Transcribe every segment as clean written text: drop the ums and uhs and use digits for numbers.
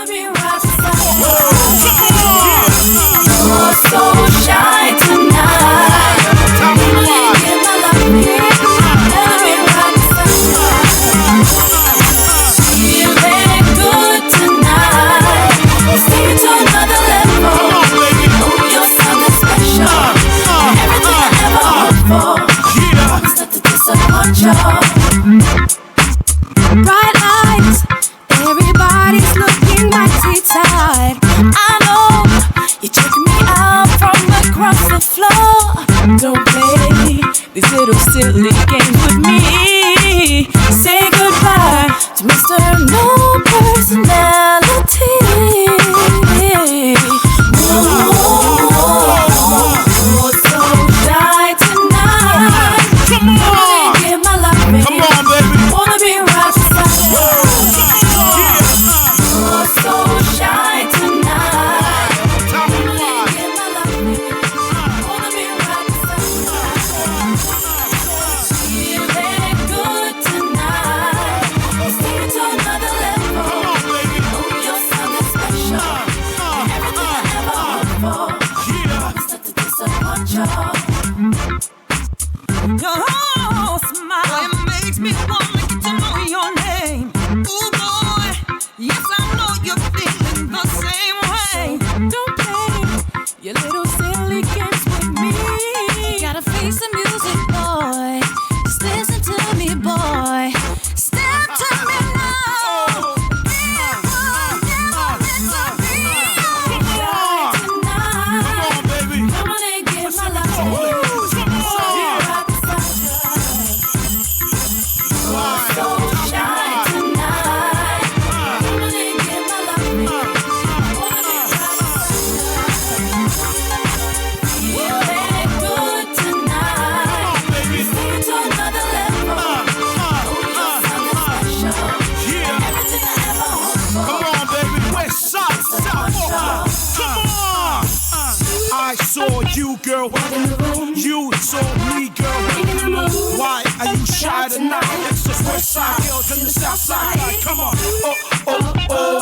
You're so shy tonight. Feeling good tonight. Take it to another level. Oh, you're something special. Everything I ever hoped for. Promise not to disappoint you. Bright lights, everybody's looking mighty tight. I know you're checking me out from across the floor. Don't play these little silly games with me. Say goodbye to Mr. No Personality. You're so shy tonight. Come on. Give my life, baby. Come on, baby. Wanna be right beside you. You're so shy tonight. Give my life, baby. Wanna be right beside you. Feeling good tonight. Let's take it to another level. Oh, you're something special. Everything I ever hoped for. Promise not to disappoint you. Your smile, it makes me want to get to know your name. Ooh boy, yes I know you're feeling the same way. Don't play your little silly games with me. Gotta face the music, boy. Just listen to me, boy. Step to me now. Come on and give my life to you. So shy tonight. Come on and give my life to you. Feeling good tonight. Let's take it to another level. Oh, you're something special. Everything I ever hoped for. Come on, baby. West side, south. Come on. I saw you, girl. You saw me, girl. Why are you shy tonight? It's just west side girls and the south side guy. Come on.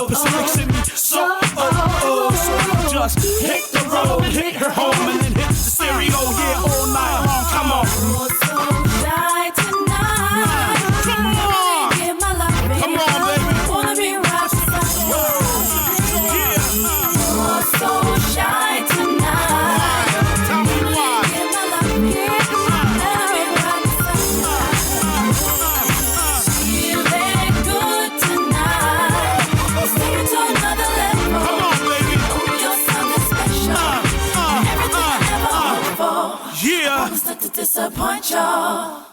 Pacific City. So you just hit the road, hit her home, and then hit the stereo. Yeah, all night long. Come on. You're so shy tonight. Come on. Give my life, baby. Come on, baby. Wanna be right beside you. Yeah. You're so shy tonight. Tell me why. Give my life, baby. Wanna be right beside you. Feeling good tonight. Let's take it to another level. Come on, baby. Oh, you're something special. Everything I ever hoped for. Yeah. Promise not to disappoint y'all.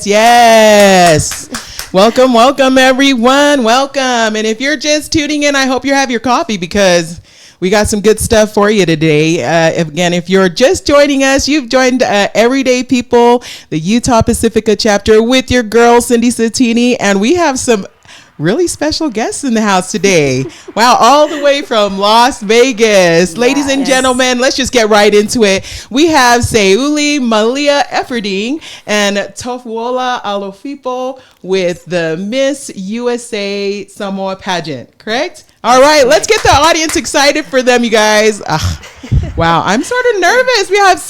Yes. Welcome, everyone. Welcome. And if you're just tuning in, I hope you have your coffee because we got some good stuff for you today. Again, if you're just joining us, you've joined Everyday People, the Utah Pacifica chapter with your girl, Cindy Sattini, and we have some really special guests in the house today. Wow, all the way from Las Vegas. Ladies and gentlemen, let's just get right into it. We have Seuli Malia Efferding and Tofuola Alofipo with the MISS USA Samoa pageant, correct? All right, let's get the audience excited for them, you guys. Wow, I'm sort of nervous. We have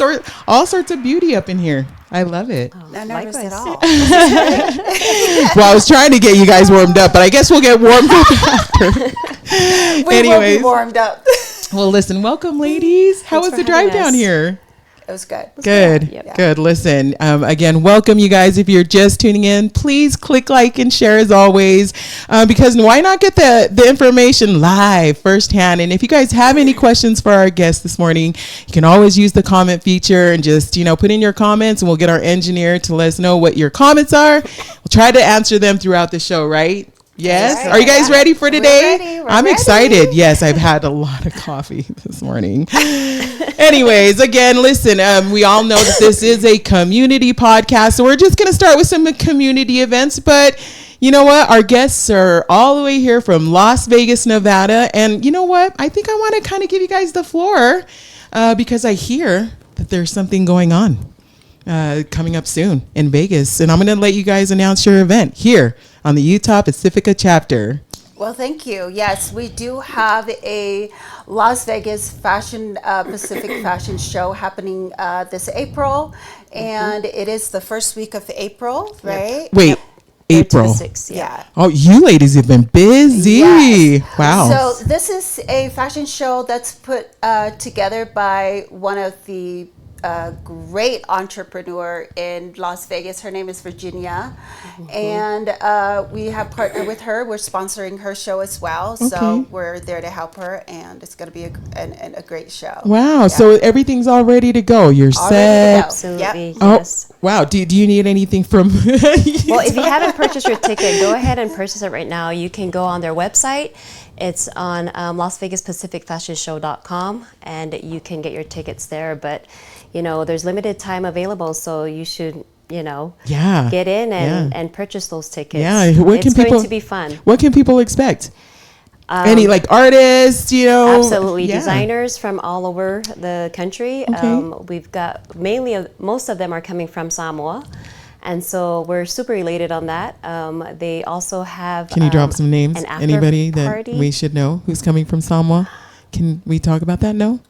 all sorts of beauty up in here. I love it. Not nervous at all. Well, I was trying to get you guys warmed up, but I guess we'll get warmed up after. We will be warmed up. Well, listen, welcome, ladies. How was the drive down here? It was good. Good. Listen, again, welcome you guys. If you're just tuning in, please click like and share as always, because why not get the information live firsthand? And if you guys have any questions for our guests this morning, you can always use the comment feature and just, put in your comments and we'll get our engineer to let us know what your comments are. We'll try to answer them throughout the show, right? Yes. Right. Are you guys ready for today? I'm excited. Yes, I've had a lot of coffee this morning. Anyways, again, listen, we all know that this is a community podcast, so we're just going to start with some community events. But you know what? Our guests are all the way here from Las Vegas, Nevada. And you know what? I think I want to kind of give you guys the floor because I hear that there's something going on. coming up soon in Vegas. And I'm going to let you guys announce your event here on the Utah Pacifica chapter. Well, thank you. Yes, we do have a Las Vegas Pacific Fashion Show happening this April, and it is the first week of April, right? Wait, April. 6, Yeah. Oh, you ladies have been busy. Yes. Wow. So this is a fashion show that's put together by one of the great entrepreneur in Las Vegas. Her name is Virginia, and we have partnered with her. We're sponsoring her show as well, so we're there to help her, and it's going to be a great show. Wow. Yeah. So everything's all ready to go. You're All set. ready to go. Absolutely, Yep. yes. Wow. Do you need anything from? Well, if you haven't purchased your ticket, go ahead and purchase it right now. You can go on their website. It's on LasVegasPacificFashionShow.com, and you can get your tickets there. But, there's limited time available, so you should, Yeah. get in and purchase those tickets. Yeah. It's going to be fun. What can people expect? Any like artists, Absolutely. Yeah. Designers from all over the country. Okay. We've got most of them are coming from Samoa. And so we're super elated on that. They also have. Can you drop some names? An after Anybody party. that we should know who's coming from Samoa? Can we talk about that? No?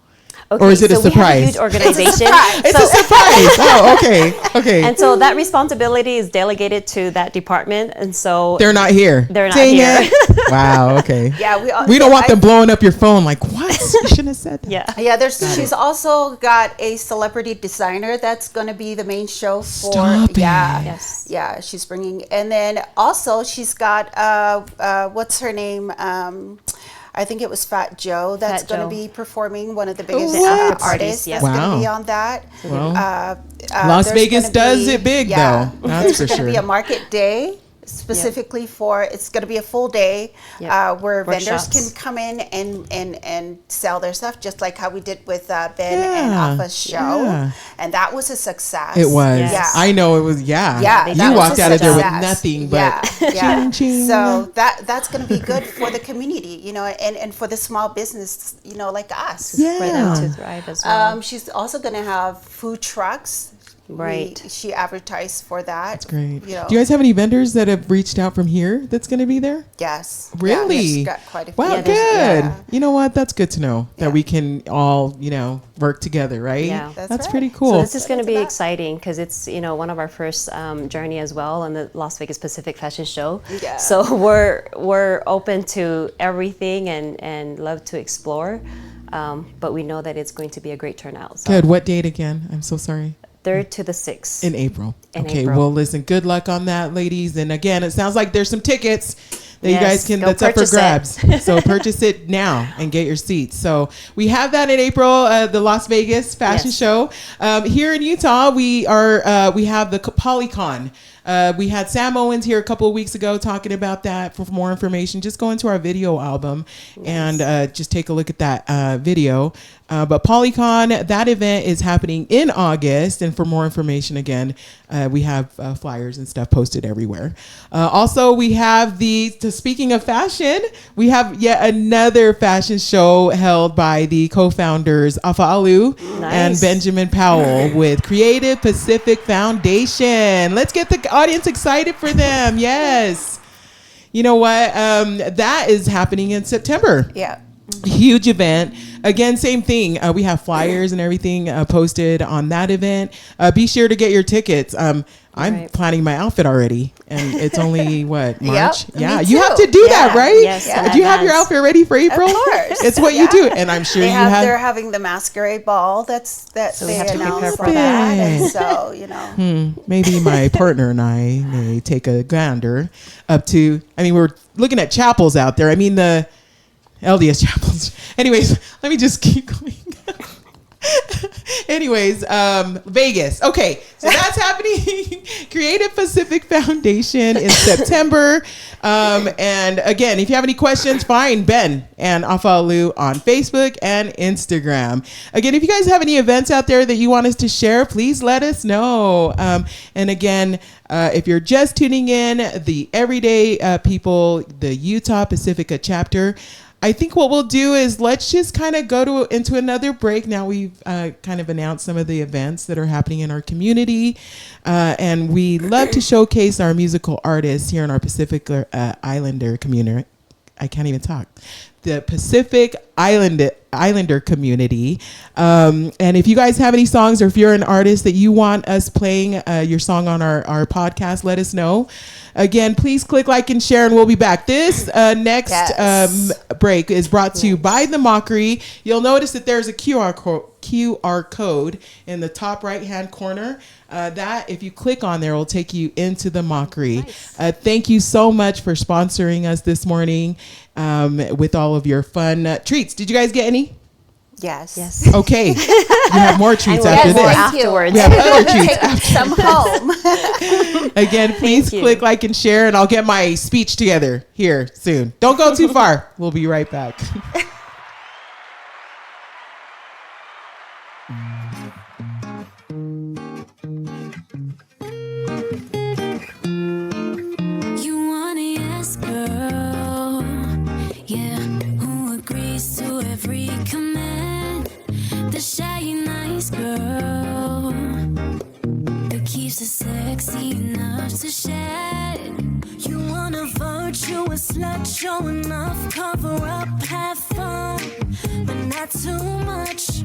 Okay, Or is it a so we have a surprise? huge organization. It's a surprise. Oh, okay. Okay. And so that responsibility is delegated to that department. And so They're not here. They're not Dang here. it. Wow. Okay. Yeah, We don't want them blowing up your phone like, what? You shouldn't have said that. yeah. Yeah, she's also got a celebrity designer that's going to be the main show for. Stop it. Yeah, Yes. yeah, she's bringing, and then also she's got what's her name? I think it was Fat Joe that's Fat going to Joe. be performing, one of the biggest What? artists Yes. that's going Wow. to be on that. Well, Las Vegas does it big, though. That's for There's going to be sure. a market day specifically for, it's going to be a full day where vendors Workshops. can come in and sell their stuff, just like how we did with Ben and Yeah. Alpha's show. Yeah. And that was a success. It was. Yes. Yeah. I know it was. Yeah. Yeah, They that You was walked a out of there with success. nothing but yeah. ching, ching. So that's going to be good for the community, and for the small business, like us. Yeah. For them to thrive as well. She's also going to have food trucks. Right. She advertised for that. That's great. You know. Do you guys have any vendors that have reached out from here that's going to be there? Yes. Really? Yeah, she's got quite a few. Wow, Yeah, good. there's- yeah. You know what? That's good to know that Yeah. we can all, work together, right? Yeah. That's That's right. pretty So cool. this is going to be that. exciting because it's one of our first journey as well on the Las Vegas Pacific Fashion Show. Yeah. So we're open to everything and love to explore, but we know that it's going to be a great turnout. So Good. What date again? I'm so sorry. 3rd to the 6th. In April. In Okay. April. Well, listen, good luck on that, ladies. And again, it sounds like there's some tickets that you Yes, guys can, go that's up for purchase it. grabs. So purchase it now and get your seats. So we have that in April, the Las Vegas Fashion Yes. Show. Here in Utah, we have the Polycon. We had Sam Owens here a couple of weeks ago talking about that. For more information, just go into our video album and just take a look at that video. But Polycon, that event is happening in August. And for more information, again, we have flyers and stuff posted everywhere. Also, we have speaking of fashion, we have yet another fashion show held by the co-founders Afa'alu and Nice. Benjamin Powell with Creative Pacific Foundation. Let's get the audience excited for them. Yes. You know what? That is happening in September. Yeah. Huge event. Again, same thing. We have flyers and everything posted on that event. Be sure to get your tickets. I'm Right. planning my outfit already, and it's only what, March? me Yeah, you too. have to do that, Yeah. right? Yes, in Do you have your advance. outfit ready for April? Of course. It's what you do, and I'm sure They're having the masquerade ball. So we they have to prepare announced for that, that. and so Maybe my partner and I may take a gander up to. I mean, we're looking at chapels out there. I mean, the LDS chapels. Anyways, let me just keep going. Anyways, Vegas. Okay, so that's happening. Creative Pacific Foundation in September. And again, if you have any questions, find Ben and Afa'alu on Facebook and Instagram. Again, if you guys have any events out there that you want us to share, please let us know. And again, if you're just tuning in, the everyday people, the Utah Pacifica chapter, I think what we'll do is let's just kind of go into another break. Now we've kind of announced some of the events that are happening in our community, and we love to showcase our musical artists here in our Pacific Islander community. I can't even talk. The Pacific Islander community. And if you guys have any songs, or if you're an artist that you want us playing your song on our podcast, let us know. Again, please click like and share, and we'll be back. This next break is brought to you by The Mockery. You'll notice that there's a QR code in the top right-hand corner. That, if you click on there, will take you into The Mockery. Nice. Thank you so much for sponsoring us this morning with all of your fun treats. Did you guys get any? Yes. Okay. You have more treats after this. Afterwards. We have other treats Take some home. Again, please click like and share, and I'll get my speech together here soon. Don't go too far. We'll be right back. You want a yes, girl, yeah, who agrees to every command. The shy, nice girl that keeps it sexy enough to shed. You want a virtuous slut showing off, cover up, have fun, but not too much.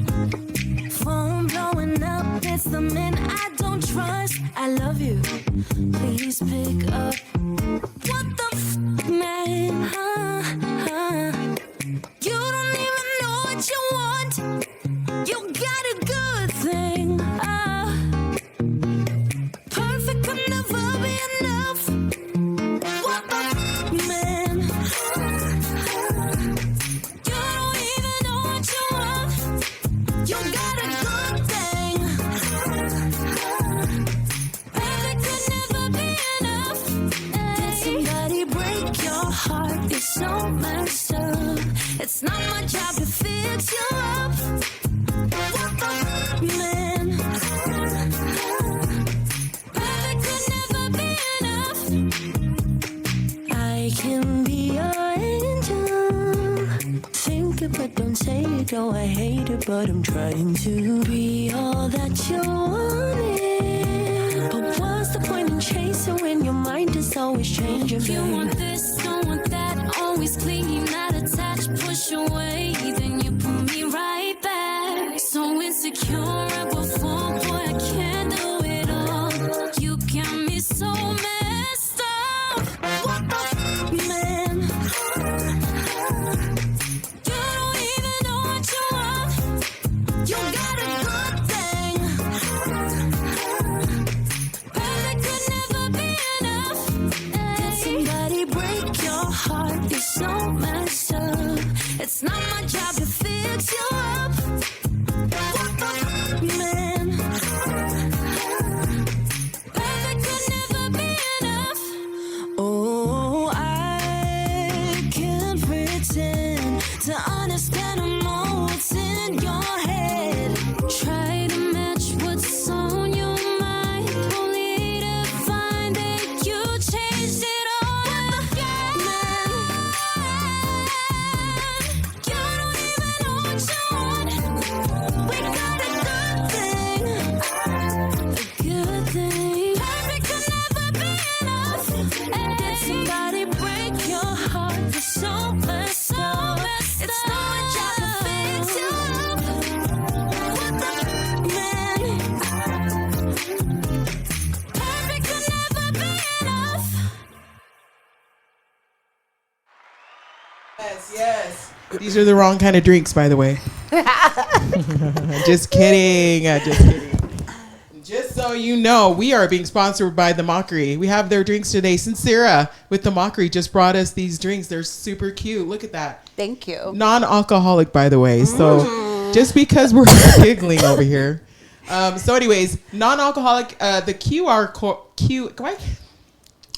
Phone blowing up, it's the men I don't trust. I love you, please pick up. What the man? You don't even know what you want. You got a good thing. Perfect could never be enough. What the man? You don't even know what you want. You got a good thing. Perfect could never be enough. Did somebody break your heart? You're so messed up. It's not my job to fix you up. What the man? Perfect could never be enough. I can be your angel. Think it but don't say it. Oh, I hate it, but I'm trying to be all that you wanted. But what's the point in chasing when your mind is always changing? You want this, don't want that. Always clingy, not attached. Push away, then you pull me right back. So insecure, rebel fool, boy, I can't do it all. You got me so messed up. What the man? You don't even know what you want. You got a good thing. Perfect could never be enough. Did somebody break your heart? You're so messed up. It's not my job to fix you up. What the man? Perfect could never be enough. Oh, I can't pretend to understand what's in your head. Try to match what's on your mind, only to find that you changed it all. Man, you don't even know what you want. We got a good thing, a good thing. Perfect could never be enough. Did somebody break your heart? You're so messed up. It's not my job to fix you up. What the man? Perfect could never be enough. Yes. These are the wrong kind of drinks, by the way. Just kidding. Just kidding. Just so you know, we are being sponsored by The Mockery. We have their drinks today. Sincera with The Mockery just brought us these drinks. They're super cute. Look at that. Thank you. Non-alcoholic, by the way. So just because we're giggling over here. So anyways, non-alcoholic, the QR code,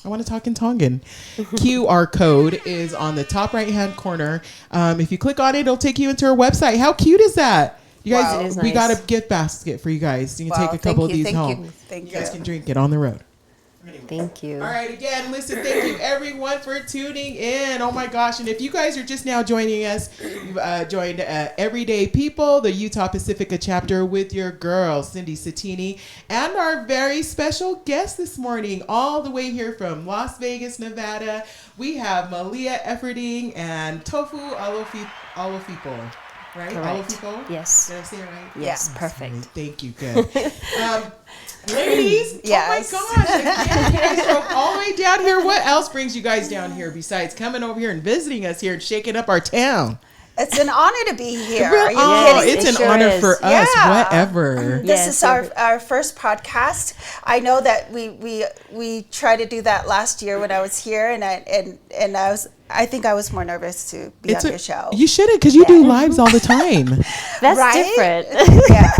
I want to talk in Tongan. QR code is on the top right-hand corner. If you click on it, it'll take you into our website. How cute is that? You guys, Wow. It is we nice. got a gift basket for you guys. You can take a couple of these home. Thank You guys can drink it on the road. Anyway. Thank you. All right, again, listen, thank you everyone for tuning in. Oh my gosh, and if you guys are just now joining us, you've joined Everyday People, the Utah Pacifica chapter with your girl, Cindy Sattini, and our very special guest this morning, all the way here from Las Vegas, Nevada. We have Malia, Efferding, and Tofu Alofipo. Right? Correct. Alofipo? Yes. Did I say it right? Yes, Oh, perfect. sorry. Thank you. Good. Ladies, Yes. oh my gosh, again, you guys drove all the way down here. What else brings you guys down here besides coming over here and visiting us here and shaking up our town? It's an honor to be here. Are you Oh, kidding? it's It an sure honor is. for us, Yeah. whatever. This Yes, is our first podcast. I know that we tried to do that last year when I was here, and I think I was more nervous to be on your show. You shouldn't, because you do lives all the time. That's Right? different. Yeah.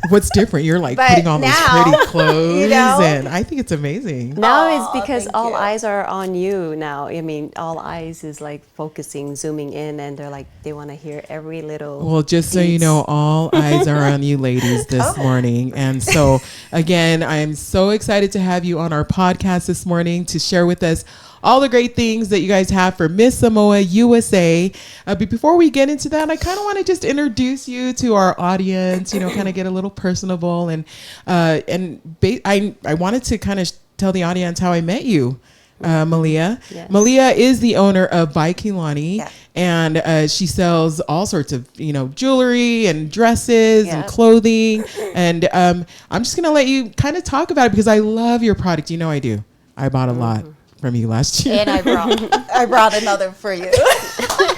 What's different? You're like But putting on those now, pretty clothes, you know. and I think it's amazing. Now Aw, it's because thank all you. eyes are on you now. I mean, all eyes is like focusing, zooming in, and they're like, they want to hear every little. Well, just so you beats. know, all eyes are on you ladies this morning. And so, again, I am so excited to have you on our podcast this morning to share with us all the great things that you guys have for Miss Samoa USA. But before we get into that, I kind of want to just introduce you to our audience, you know, kind of get a little personable. And I wanted to kind of tell the audience how I met you. Malia. Yes. Malia is the owner of By Kilani, Yeah. and she sells all sorts of, you know, jewelry and dresses and Yeah. clothing. And I'm just going to let you kind of talk about it because I love your product. You know I do. I bought a lot from you last year. And I brought another for you.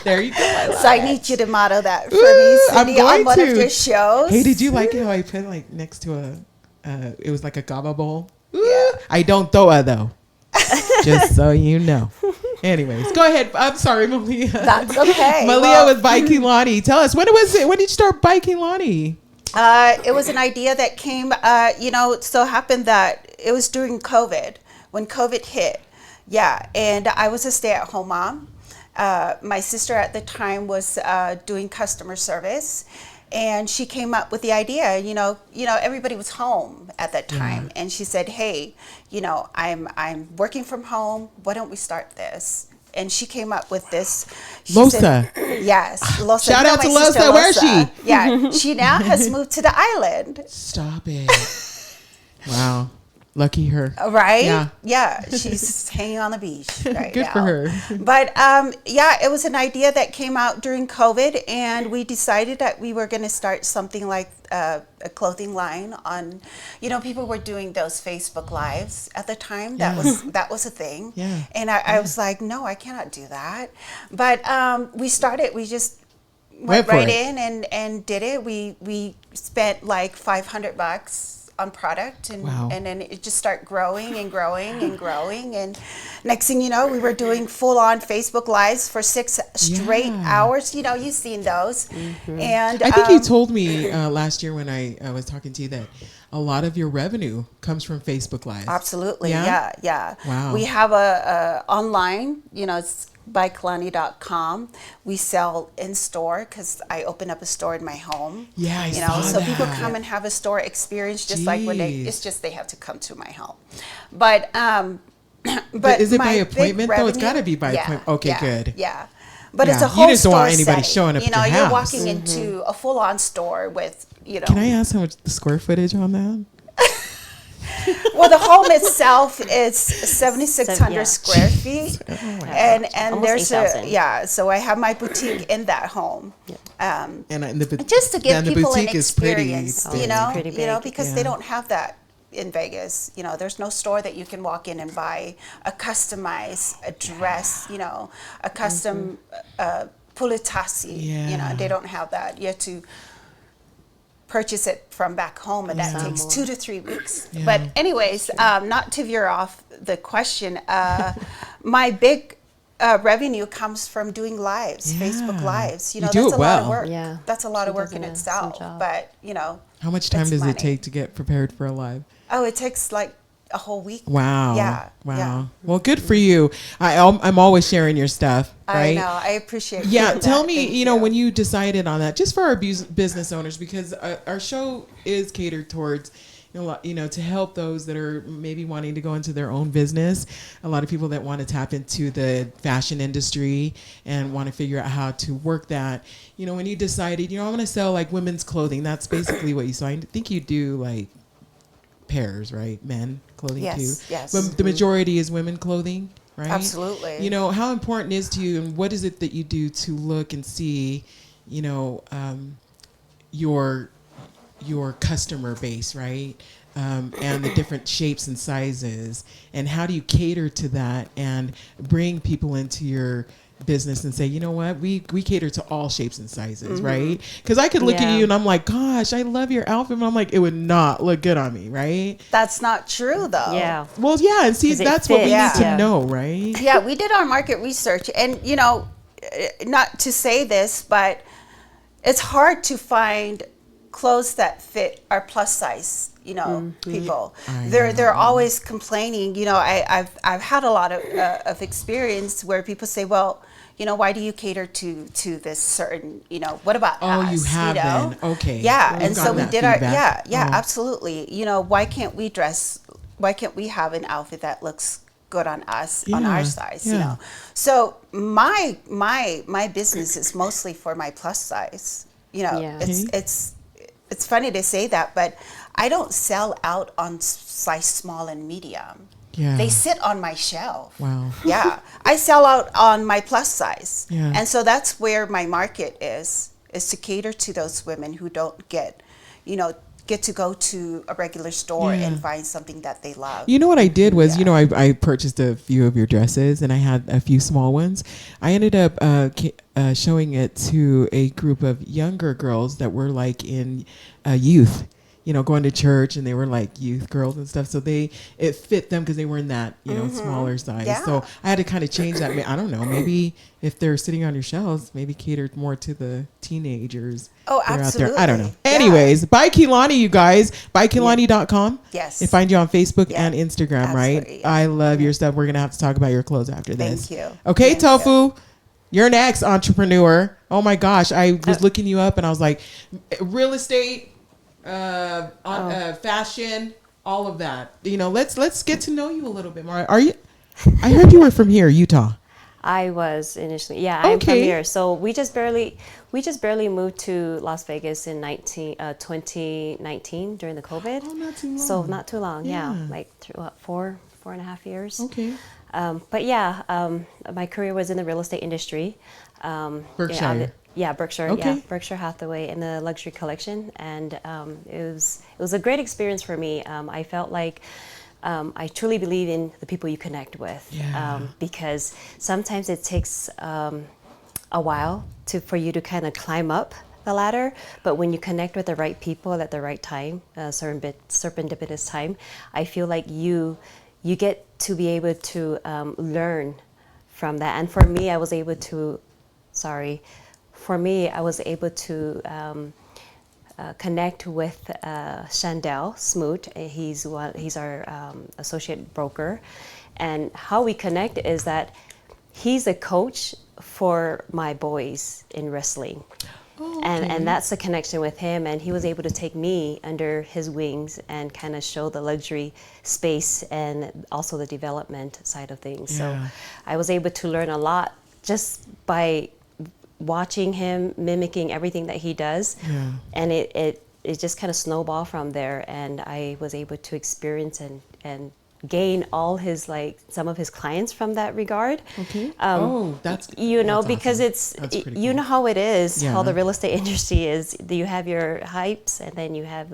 There you go. So I need you to model that for Ooh, me, I'm Cindy, going on one to. of your shows. Hey, did you like how I put like next to it was like a gaba bowl? Ooh, Yeah. I don't throw it though. Just so you know. Anyways, go ahead. I'm sorry, Malia. That's okay. Malia Well, with By Kilani. Tell us, when was it? When did you start By Kilani? It was an idea that came, it so happened that it was during COVID, when COVID hit. Yeah, and I was a stay-at-home mom. My sister at the time was doing customer service, and she came up with the idea. You know, everybody was home at that time, and she said, "Hey, I'm working from home. Why don't we start this?" And she came up with this. She Losa. said, yes, Losa. Shout out my to sister Losa. Where is Losa. she? Yeah, she now has moved to the island. Stop it. Wow. Lucky her. Right? Yeah. She's hanging on the beach right Good now. for her. But it was an idea that came out during COVID, and we decided that we were going to start something like a clothing line on, people were doing those Facebook Lives at the time. That was a thing. Yeah. And I was like, no, I cannot do that. But we just Went went for right it. in and did it. We spent like $500 on product, and Wow. and then it just started growing and growing and growing, and next thing you know, we were doing full-on Facebook Lives for 6 straight hours. You've seen those. And I think you told me last year when I was talking to you that a lot of your revenue comes from Facebook Live. absolutely, Yeah? yeah. Wow. We have a online, it's bykalani.com. We sell in store because I open up a store in my home. Yeah, I saw so that. people come and have a store experience, just like when Jeez. it's just they have to come to my home. But Is it by my big appointment, though? It's revenue- gotta be by appointment. Okay, yeah, good. Yeah. But Yeah, it's a you whole just don't store want anybody setting. showing up at your You're house. walking into a full-on store with, Can I ask how much the square footage on that? Well, the home itself is 7,600 Yeah. square feet, and Almost there's 8,000. so I have my boutique in that home, And the just to give and the people an boutique is pretty experience, big. Pretty big. because Yeah. they don't have that in Vegas. There's no store that you can walk in and buy a customized a dress, a custom pulitasi. Yeah. They don't have that. You have to purchase it from back home, and that takes 2 to 3 weeks. Yeah. But anyways, not to veer off the question, my big revenue comes from doing lives, Facebook Yeah. Lives. You That's do it a lot well. of work. Yeah. That's a lot of She work does in an itself. awesome job. But How much time it's does money. it take to get prepared for a live? Oh, it takes like a whole week. Wow. Yeah. Wow. Yeah. Well, good for you. I'm always sharing your stuff, right? I know. I appreciate. Yeah, that. tell me, Thank when you decided on that, just for our business owners, because our show is catered towards, to help those that are maybe wanting to go into their own business. A lot of people that want to tap into the fashion industry and want to figure out how to work that. When you decided, I want to sell like women's clothing, that's basically what you saw. I think you do like pairs, right? Men clothing too. Yes. But the majority is women clothing, right? Absolutely. How important is to you, and what is it that you do to look and see, your customer base, right? And the different shapes and sizes, and how do you cater to that and bring people into your business and say, you know what, we cater to all shapes and sizes, right? Because I could look at you and I'm like, gosh, I love your outfit, but I'm like, it would not look good on me, right? That's not true, though. Yeah. Well, yeah, and see, that's what we need to know, right? Yeah, we did our market research, and not to say this, but it's hard to find clothes that fit our plus size, people. They're always complaining. I've had a lot of experience where people say, well, why do you cater to this certain, what about us? Oh, you have been. Okay. Yeah, We've and so we gotten did that feedback. absolutely. Why can't we have an outfit that looks good on us, on our size, So my business is mostly for my plus size. It's funny to say that, but I don't sell out on size small and medium. Yeah. They sit on my shelf. Wow. Yeah. I sell out on my plus size. Yeah. And so that's where my market is to cater to those women who don't get to go to a regular store and find something that they love. You know what I did was, I purchased a few of your dresses and I had a few small ones. I ended up showing it to a group of younger girls that were like in youth, going to church, and they were like youth girls and stuff. So it fit them because they were in that, smaller size. Yeah. So I had to kind of change that. I don't know, maybe if they're sitting on your shelves, maybe catered more to the teenagers. Oh, that are absolutely. out there. I don't know. Yeah. Anyways, buy Kehlani, you guys. Buy Kehlani.com. Yes. And find you on Facebook and Instagram, right? Absolutely, yeah. I love your stuff. We're going to have to talk about your clothes after this. Thank you. Okay, Thank Tofu. you. You're next, entrepreneur. Oh my gosh. I was looking you up and I was like, real estate, fashion, all of that. Let's get to know you a little bit more. I heard you were from here, Utah. I was initially, I'm from here. So we just barely moved to Las Vegas in 2019 during the COVID. Oh, not too long. So not too long, like 4.5 years. Okay. But my career was in the real estate industry. Berkshire. Berkshire. Okay. Yeah, Berkshire Hathaway in the luxury collection, and it was a great experience for me. I felt like I truly believe in the people you connect with, because sometimes it takes a while for you to kind of climb up the ladder, but when you connect with the right people at the right time, serendipitous time, I feel like you get to be able to learn from that. And for me, I was able to connect with Chandel Smoot. He's our associate broker, and how we connect is that he's a coach for my boys in wrestling. Oh, okay. And that's the connection with him, and he was able to take me under his wings and kind of show the luxury space and also the development side of things. So I was able to learn a lot just by watching him, mimicking everything that he does, and it just kind of snowballed from there, and I was able to experience and gain all his some of his clients from that regard. Okay. That's because awesome. it's you know how it is, how the real estate industry is. You have your hypes and then you have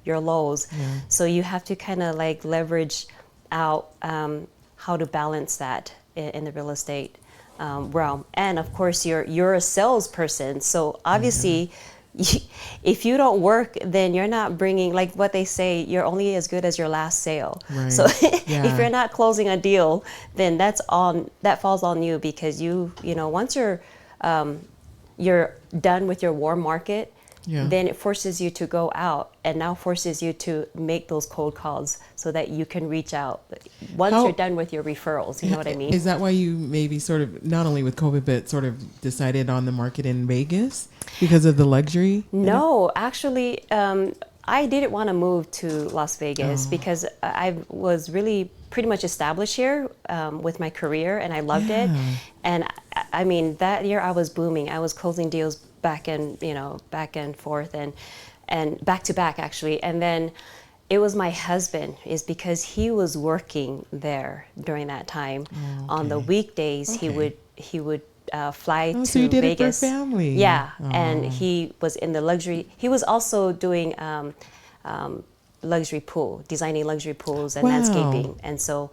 your lows. So you have to kind of leverage out how to balance that in the real estate realm. And of course you're a salesperson, so obviously if you don't work, then you're not bringing, what they say, you're only as good as your last sale. Right. So if you're not closing a deal, then that falls on you, because once you're done with your warm market, then it forces you to go out, and now forces you to make those cold calls so that you can reach out once you're done with your referrals. You know what I mean? Is that why you maybe sort of, not only with COVID, but sort of decided on the market in Vegas because of the luxury? No, actually, I didn't want to move to Las Vegas because I was really pretty much established here with my career, and I loved it. And I mean, that year I was booming. I was closing deals back and forth and back to back actually. And then it was my husband, is because he was working there during that time. On the weekdays, he would fly to so you did Vegas. It for family. Yeah, and he was in the luxury. He was also doing luxury pool, designing luxury pools and landscaping. And so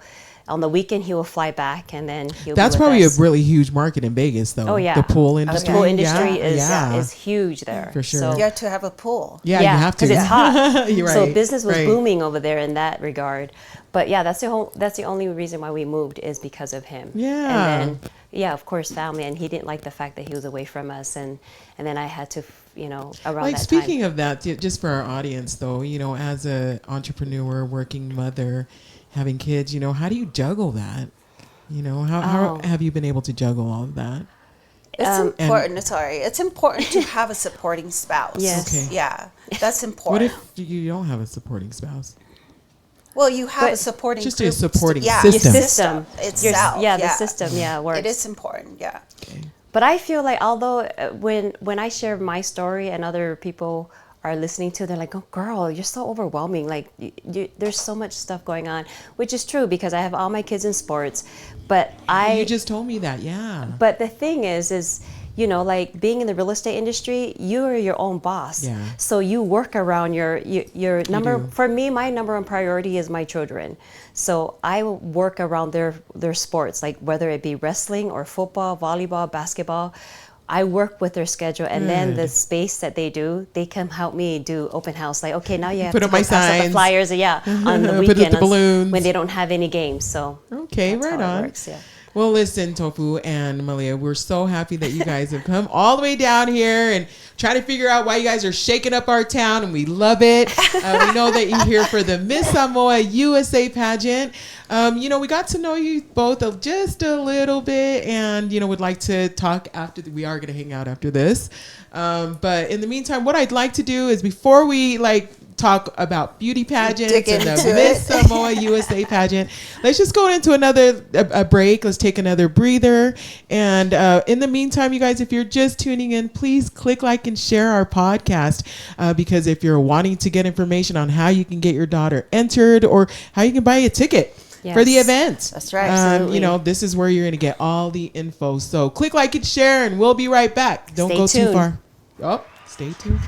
on the weekend, he will fly back, and then he'll. That's be with probably us. a really huge market in Vegas, though. Oh yeah, the pool industry. The pool industry Yeah. is huge there. For sure. So, You have to have a pool. Yeah, you have to. because it's hot. You're right. So business was Right. booming over there in that regard. But yeah, that's the only reason why we moved, is because of him. Yeah. And then of course, family, and he didn't like the fact that he was away from us, and then I had to, around Like, that speaking time. of that, just for our audience, though, as a entrepreneur, working mother, having kids, how do you juggle that? How have you been able to juggle all of that? It's important. It's important to have a supporting spouse. Yes. Okay. Yeah, that's What important. if you don't have a supporting spouse? Well, you have But a supporting just group. a supporting yeah, system. Your system. itself. The system, works. It is important. Yeah. But I feel like, although when I share my story and other people are listening to, they're like, "Oh, girl, you're so overwhelming. Like, there's so much stuff going on," which is true because I have all my kids in sports. But You just told me that, yeah. But the thing is, like being in the real estate industry, you are your own boss. Yeah. So you work around your number. do. For me, my number one priority is my children. So I work around their sports, like whether it be wrestling or football, volleyball, basketball. I work with their schedule, and then the space that they come help me do open house. Like, okay, now you have Put to up my go pass out the signs. flyers, on the Put up weekend the balloons. when they don't have any games. So Okay, that's right how it on. works, yeah. Well, listen, Tofu and Malia, we're so happy that you guys have come all the way down here and try to figure out why you guys are shaking up our town, and we love it. We know that you're here for the Miss Samoa USA pageant. We got to know you both just a little bit, and, would like to talk after. We are going to hang out after this. But in the meantime, what I'd like to do is, before we talk about beauty pageants Dig and the into Miss it. Samoa USA pageant, let's just go into a break. Let's take another breather. And in the meantime, you guys, if you're just tuning in, please click like and share our podcast, because if you're wanting to get information on how you can get your daughter entered or how you can buy a ticket for the Yes. event. That's right. Absolutely. This is where you're going to get all the info. So click like and share, and we'll be right back. Don't Stay go too tuned. far. Oh, stay tuned.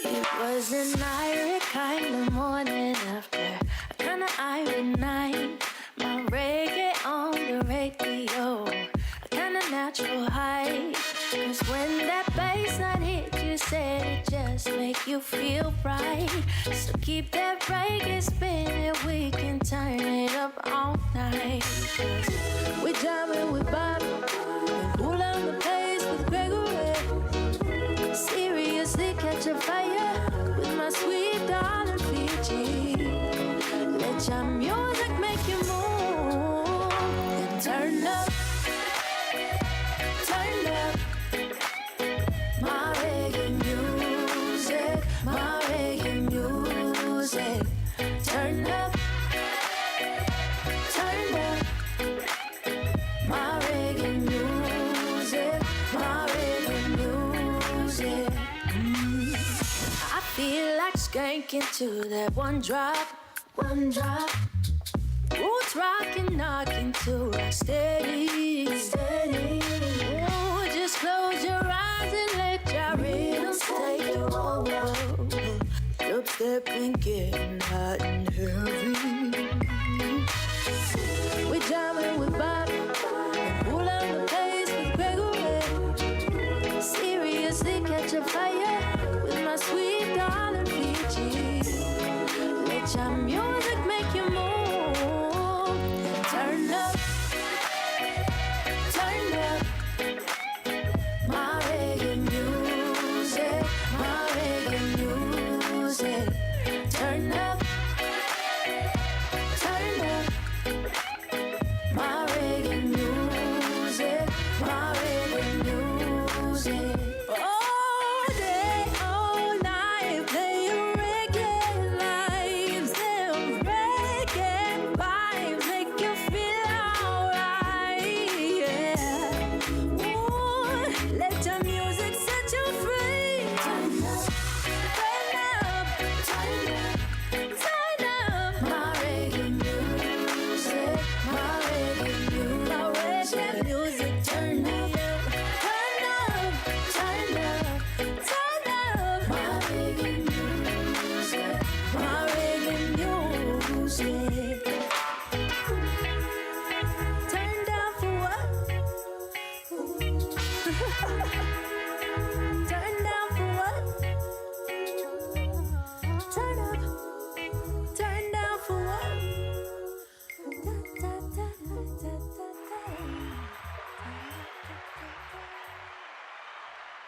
It was an irie kind of morning after a kind of irie night. My reggae on the radio, a kind of natural high. Cause when that bass line hit, you said it just make you feel right. So keep that reggae spinning, we can turn it up all night. Cause we jamming with Bob and pull on the pace with Gregory. Seriously catch a fire with my sweet darling Fiji. Let your music make you move and turn up, turn up. My reggae music, my reggae music. Turn up, turn up. My reggae music, my reggae music. I feel like skanking to that one drop, one drop. Roots rockin', knockin' to rock steady, steady. Oh, just close your eyes and let your rhythms take you over. Dubstepping, getting hot and heavy. We jamming with Bob and pull on the pace with Gregory. Seriously catch a fire with my sweet darling Fiji. Let your music make you move and turn up, Turn down for what? Turn down for what? Turn up. Turn down for what?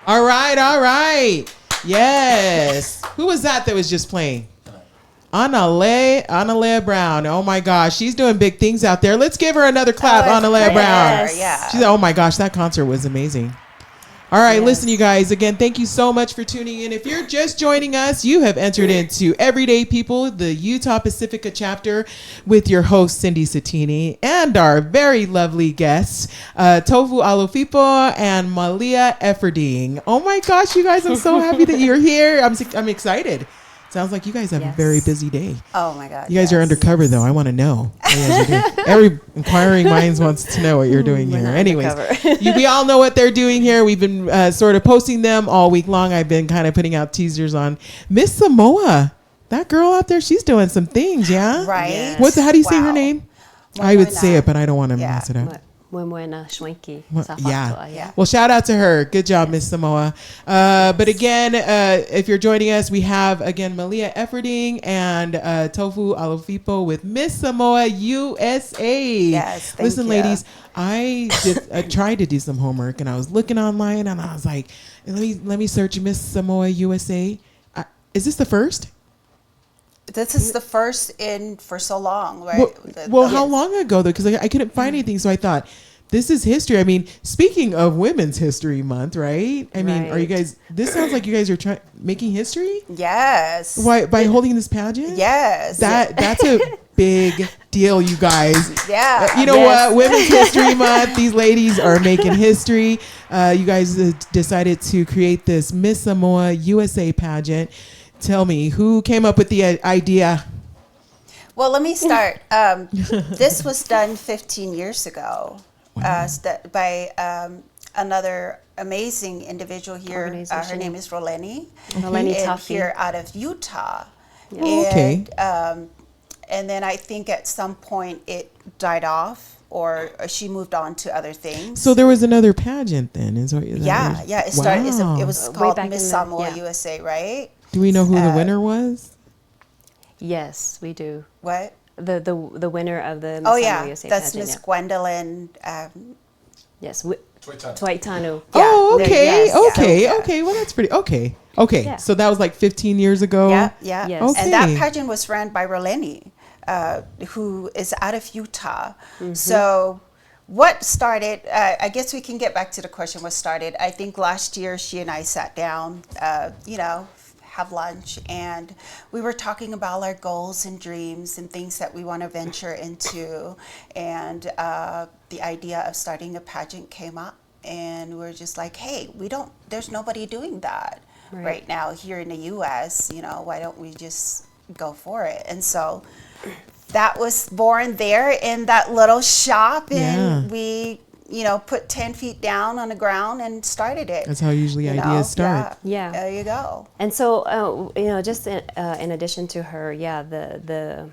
All right, all right. Yes. Who was that was just playing? Analea Brown. Oh my gosh, she's doing big things out there. Let's give her another clap, Analea Brown. Yeah. Oh my gosh, that concert was amazing. All right, listen, you guys. Again, thank you so much for tuning in. If you're just joining us, you have entered into Everyday People, the Utah Pacifica chapter, with your host, Cindy Sattini, and our very lovely guests, Tofu Alofipo and Malia Efferding. Oh my gosh, you guys, I'm so happy that you're here. I'm excited. Sounds like you guys have a very busy day. Oh my God. You guys are undercover though. I want to know. Every inquiring minds wants to know what you're doing here. Anyways, we all know what they're doing here. We've been sort of posting them all week long. I've been kind of putting out teasers on Miss Samoa. That girl out there, she's doing some things, yeah? Right. Yes. How do you say her name? I would say it, but I don't want to mess it up. Yeah. Well, shout out to her. Good job, Miss Samoa. But again, if you're joining us, we have again Malia Efferding and Tofu Alofipo with Miss Samoa USA. Yes, thank Listen, you. ladies, I tried to do some homework and I was looking online and I was like, let me search Miss Samoa USA. Is this the first? This is the first in for so long, right? Well, how long ago though? Because I couldn't find anything, so I thought this is history. I mean, speaking of Women's History Month, right? I mean, are you guys? This sounds like you guys are making history. Yes. Why by holding this pageant? Yes. That's a big deal, you guys. Yeah. You know what? Women's History Month. These ladies are making history. You guys decided to create this Miss Samoa USA pageant. Tell me, who came up with the idea? Well, let me start. This was done 15 years ago by another amazing individual here. Her name is Roleni. Roleni Tofu. Here out of Utah. Yeah. And, Okay. And then I think at some point it died off, or she moved on to other things. So there was another pageant then, is that Yeah. It started. Wow. It was Way called back Miss in the- Samoa yeah. USA, right? Do we know who the winner was? Yes, we do. What? The winner of the Miss Oh Samoa yeah, USA that's pageant. Miss Gwendolyn. Yes, Twaitanu. Oh, there- okay, yes, yeah. okay, Yeah. okay. Well, that's pretty okay. Yeah. So that was like 15 years ago. Yeah. Yes. Okay. And that pageant was ran by Roleni, who is out of Utah. So what started, I guess we can get back to the question what started. I think last year she and I sat down, have lunch, and we were talking about our goals and dreams and things that we want to venture into. And the idea of starting a pageant came up, and we're just like, hey, there's nobody doing that right now here in the U.S. Why don't we just go for it? And so that was born there in that little shop, and we put 10 feet down on the ground and started it. That's how usually ideas start. Yeah. There you go. And so, just in addition to her, the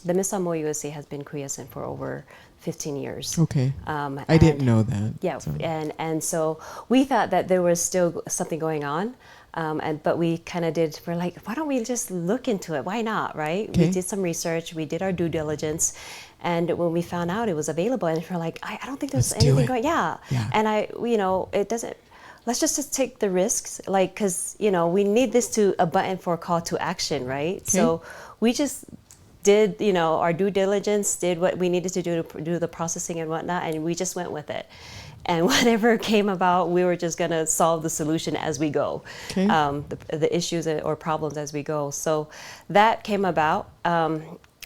Miss Samoa USA has been quiescent for over 15 years. Okay. I didn't know that. Yeah, so. and so we thought that there was still something going on, but we kind of we're like, why don't we just look into it? Why not, right? Okay. We did some research, we did our due diligence, and when we found out it was available, and we're like, I don't think there's anything going. Yeah. And it doesn't. Let's just take the risks, because we need this to a button for a call to action, right? Okay. So we just did our due diligence, did what we needed to do to do the processing and whatnot, and we just went with it. And whatever came about, we were just going to solve the solution as we go, Okay. the issues or problems as we go. So that came about.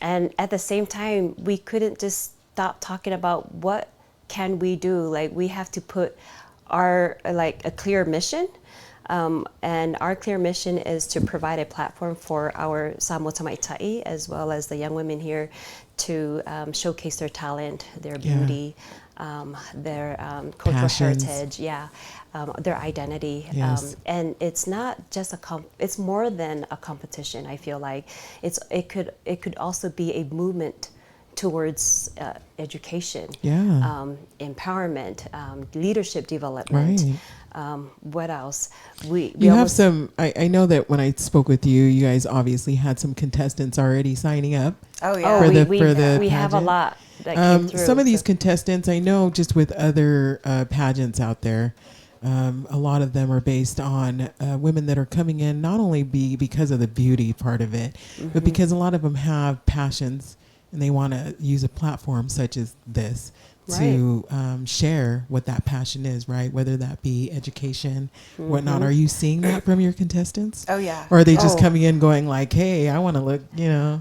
And at the same time, we couldn't just stop talking about what can we do. Like, we have to put a clear mission. And our clear mission is to provide a platform for our Samoa Tamaitai, as well as the young women here, to showcase their talent, their beauty, their cultural Passions. heritage, their identity. Yes. And it's not just it's more than a competition. I feel like it could also be a movement towards education, empowerment, leadership development. Right. What else? You have some. I know that when I spoke with you, you guys obviously had some contestants already signing up. Oh yeah. For the we have a pageant. lot that came through. Some of these contestants, I know, just with other pageants out there, a lot of them are based on women that are coming in not only because of the beauty part of it, but because a lot of them have passions and they want to use a platform such as this to share what that passion is, right? Whether that be education, whatnot. Are you seeing that from your contestants? Oh yeah. Or are they just coming in going like, hey, I want to look,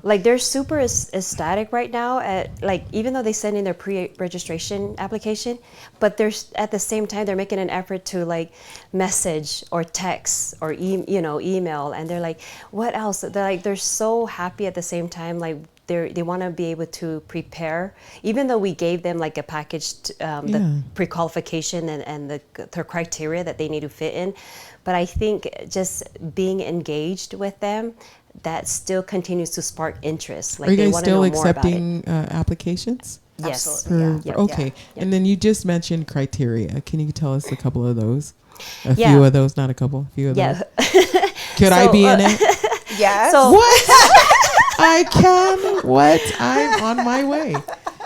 Like they're super ecstatic right now at, like, even though they send in their pre-registration application, but there's at the same time they're making an effort to like message or text or email, and they're like, what else? They're so happy at the same time, like they want to be able to prepare, even though we gave them like a package, the pre-qualification and the criteria that they need to fit in. But I think just being engaged with them, that still continues to spark interest. Like, are you they guys want still to know more about accepting applications? Yes. Absolutely. Okay. And then you just mentioned criteria. Can you tell us a couple of those? A Yeah. few of those, not a couple. A few of those. Could I So, be in it? Yes. So What? I can. What? I'm on my way.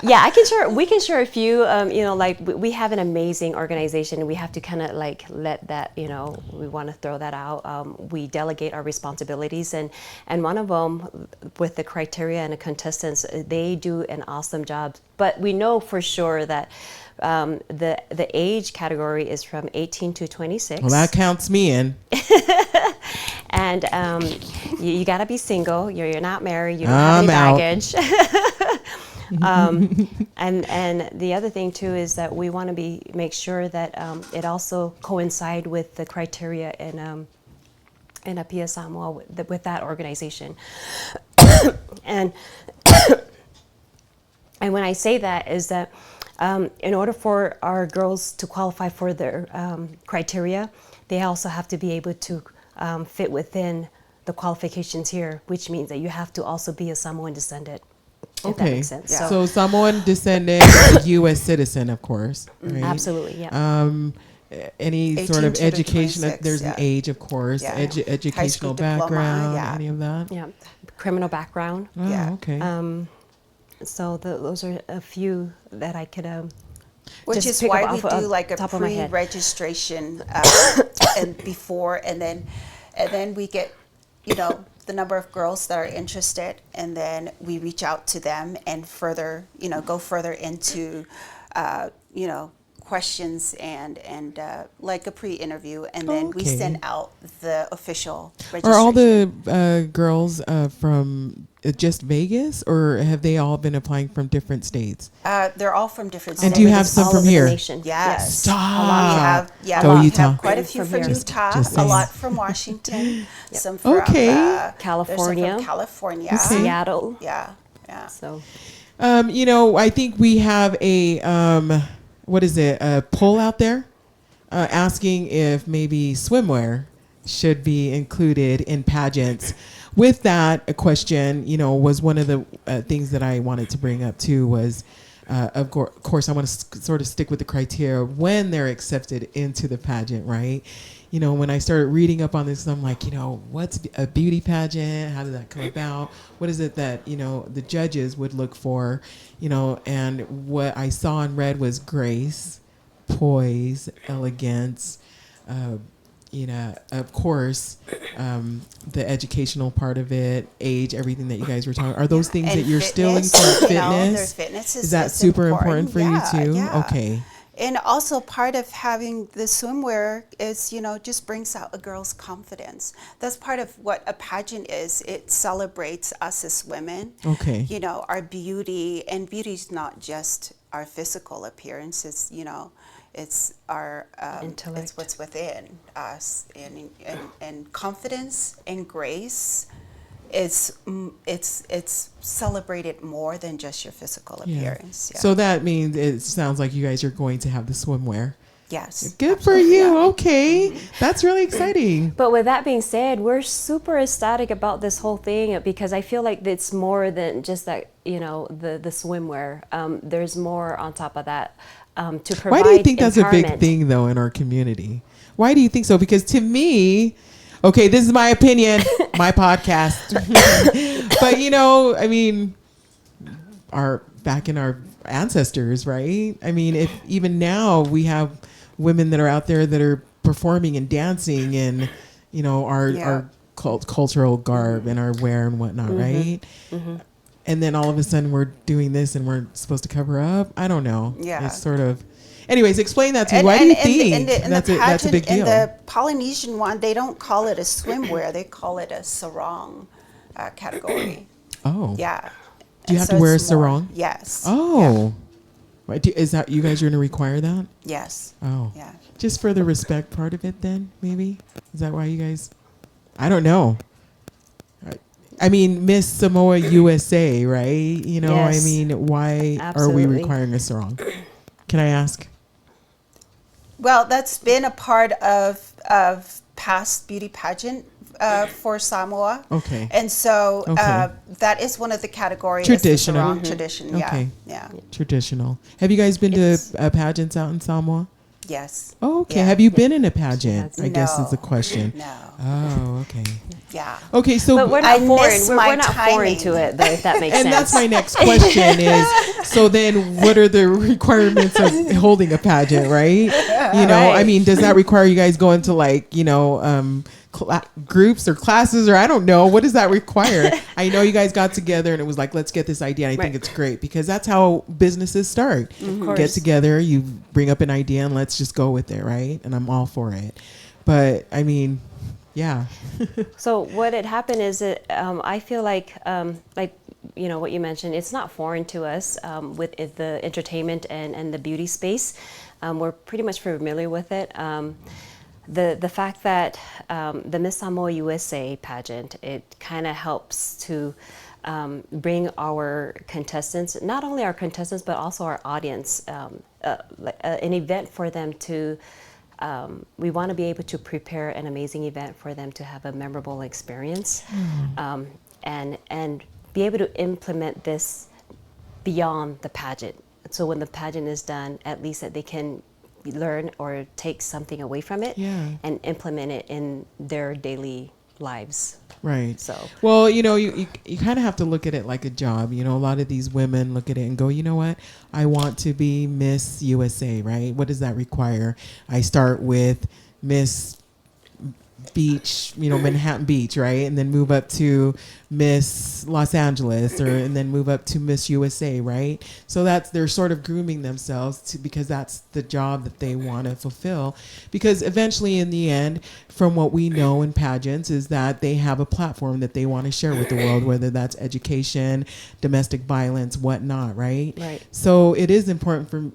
yeah, we can share a few. Like we have an amazing organization. We have to kind of like let that, we want to throw that out. We delegate our responsibilities, and one of them with the criteria and the contestants, they do an awesome job. But we know for sure that the age category is from 18 to 26. Well, that counts me in. And you got to be single. You're not married. You don't I'm have out. any baggage. And the other thing too is that we want to make sure that it also coincide with the criteria in a PISS Samoa with that organization. and and when I say that is that in order for our girls to qualify for their criteria, they also have to be able to fit within the qualifications here, which means that you have to also be a Samoan descendant. If that makes sense. Yeah. So Samoan descendant, a U.S. citizen, of course. Right? Absolutely, yeah. Any 18 sort of to the education, 26, there's an age, of course. Yeah. Educational High school diploma, background, yeah. any of that? Yeah, criminal background. Oh, Yeah. okay. So those are a few that I could Which just is pick why up we off do like a top of my head. pre-registration and before, and then we get, the number of girls that are interested, and then we reach out to them and further, go further into, questions and like a pre-interview, and then we Okay. send out the official registration. Are all the girls from just Vegas, or have they all been applying from different states? They're all from different And states. do you have some all from over the here? nation. Yes. Stop. We have, Go we Utah. have quite a few From from here. Utah, Just a saying. lot from Washington, some from Okay. there's some California. from California. Okay. Seattle. Yeah, yeah. So I think we have a a poll out there asking if maybe swimwear should be included in pageants. With that, a question, was one of the things that I wanted to bring up too was, of course, I want to sort of stick with the criteria when they're accepted into the pageant, right? When I started reading up on this, I'm like, what's a beauty pageant? How did that come about? What is it that, the judges would look for? And what I saw and read was grace, poise, elegance, of course, the educational part of it, age, everything that you guys were talking. Are those things And that you're still fitness, into? there's Fitness? fitness Is that is super important for Yeah, you too? yeah. Okay. And also part of having the swimwear is, just brings out a girl's confidence. That's part of what a pageant is. It celebrates us as women. Okay. Our beauty, and beauty's not just our physical appearance. It's, it's our Intellect. It's what's within us, and confidence and grace it's celebrated more than just your physical appearance. Yeah. So that means it sounds like you guys are going to have the swimwear. Yes. Good for you. Okay. That's really exciting. But with that being said, we're super ecstatic about this whole thing because I feel like it's more than just that, the swimwear. There's more on top of that to provide. Why do you think that's a big empowerment. thing, though, in our community? Why do you think so? Because to me, okay, this is my opinion, my podcast. But, I mean, back in our ancestors, right? I mean, if even now we have women that are out there that are performing and dancing in, our cultural garb and our wear and whatnot, right? Mm-hmm. And then all of a sudden we're doing this and we're supposed to cover up. I don't know. Yeah. It's sort of. Anyways, explain that to me. Why do you think that's a big deal? In the Polynesian one, they don't call it a swimwear. They call it a sarong category. Oh. Yeah. Do you have to wear a sarong? Yes. Oh. Yeah. Is that you guys are going to require that? Yes. Oh. Yeah. Just for the respect part of it then, maybe? Is that why you guys... I don't know. I mean, Miss Samoa USA, right? Yes. I mean, why Absolutely. are we requiring a sarong? Can I ask? Well, that's been a part of past beauty pageant for Samoa. Okay. And so Okay. that is one of the categories. Traditional. The sarong tradition. Okay. Yeah. Traditional. Have you guys been to pageants out in Samoa? Yes. Oh, okay. Yeah. Have you been in a pageant? I guess is the No. question. No. Oh, okay. Yeah. Okay, so But we're I not foreign. miss We're my not foreign timing. to it, though, if that makes and sense. that's my next question is, so then what are the requirements of holding a pageant, right? Right. I mean, does that require you guys going to groups or classes or I don't know. What does that require? I know you guys got together and it was like, let's get this idea. And I think Right. it's great because that's how businesses start. Get together, you bring up an idea and let's just go with it, right? And I'm all for it. But I mean, yeah. So what had happened is that I feel like what you mentioned, it's not foreign to us with the entertainment and the beauty space. We're pretty much familiar with it. The fact that the Miss Samoa USA pageant, it kind of helps to bring our contestants, not only our contestants, but also our audience, an event for them to, we want to be able to prepare an amazing event for them to have a memorable experience and be able to implement this beyond the pageant. So when the pageant is done, at least that they can learn or take something away from it and implement it in their daily lives. Right. So, well, you kind of have to look at it like a job. A lot of these women look at it and go, you know what? I want to be Miss USA, right? What does that require? I start with Miss Beach, Manhattan Beach, right? And then move up to Miss Los Angeles and then move up to Miss USA, right? So they're sort of grooming themselves because that's the job that they want to fulfill. Because eventually in the end, from what we know in pageants is that they have a platform that they want to share with the world, whether that's education, domestic violence, whatnot, right? Right. So it is important for,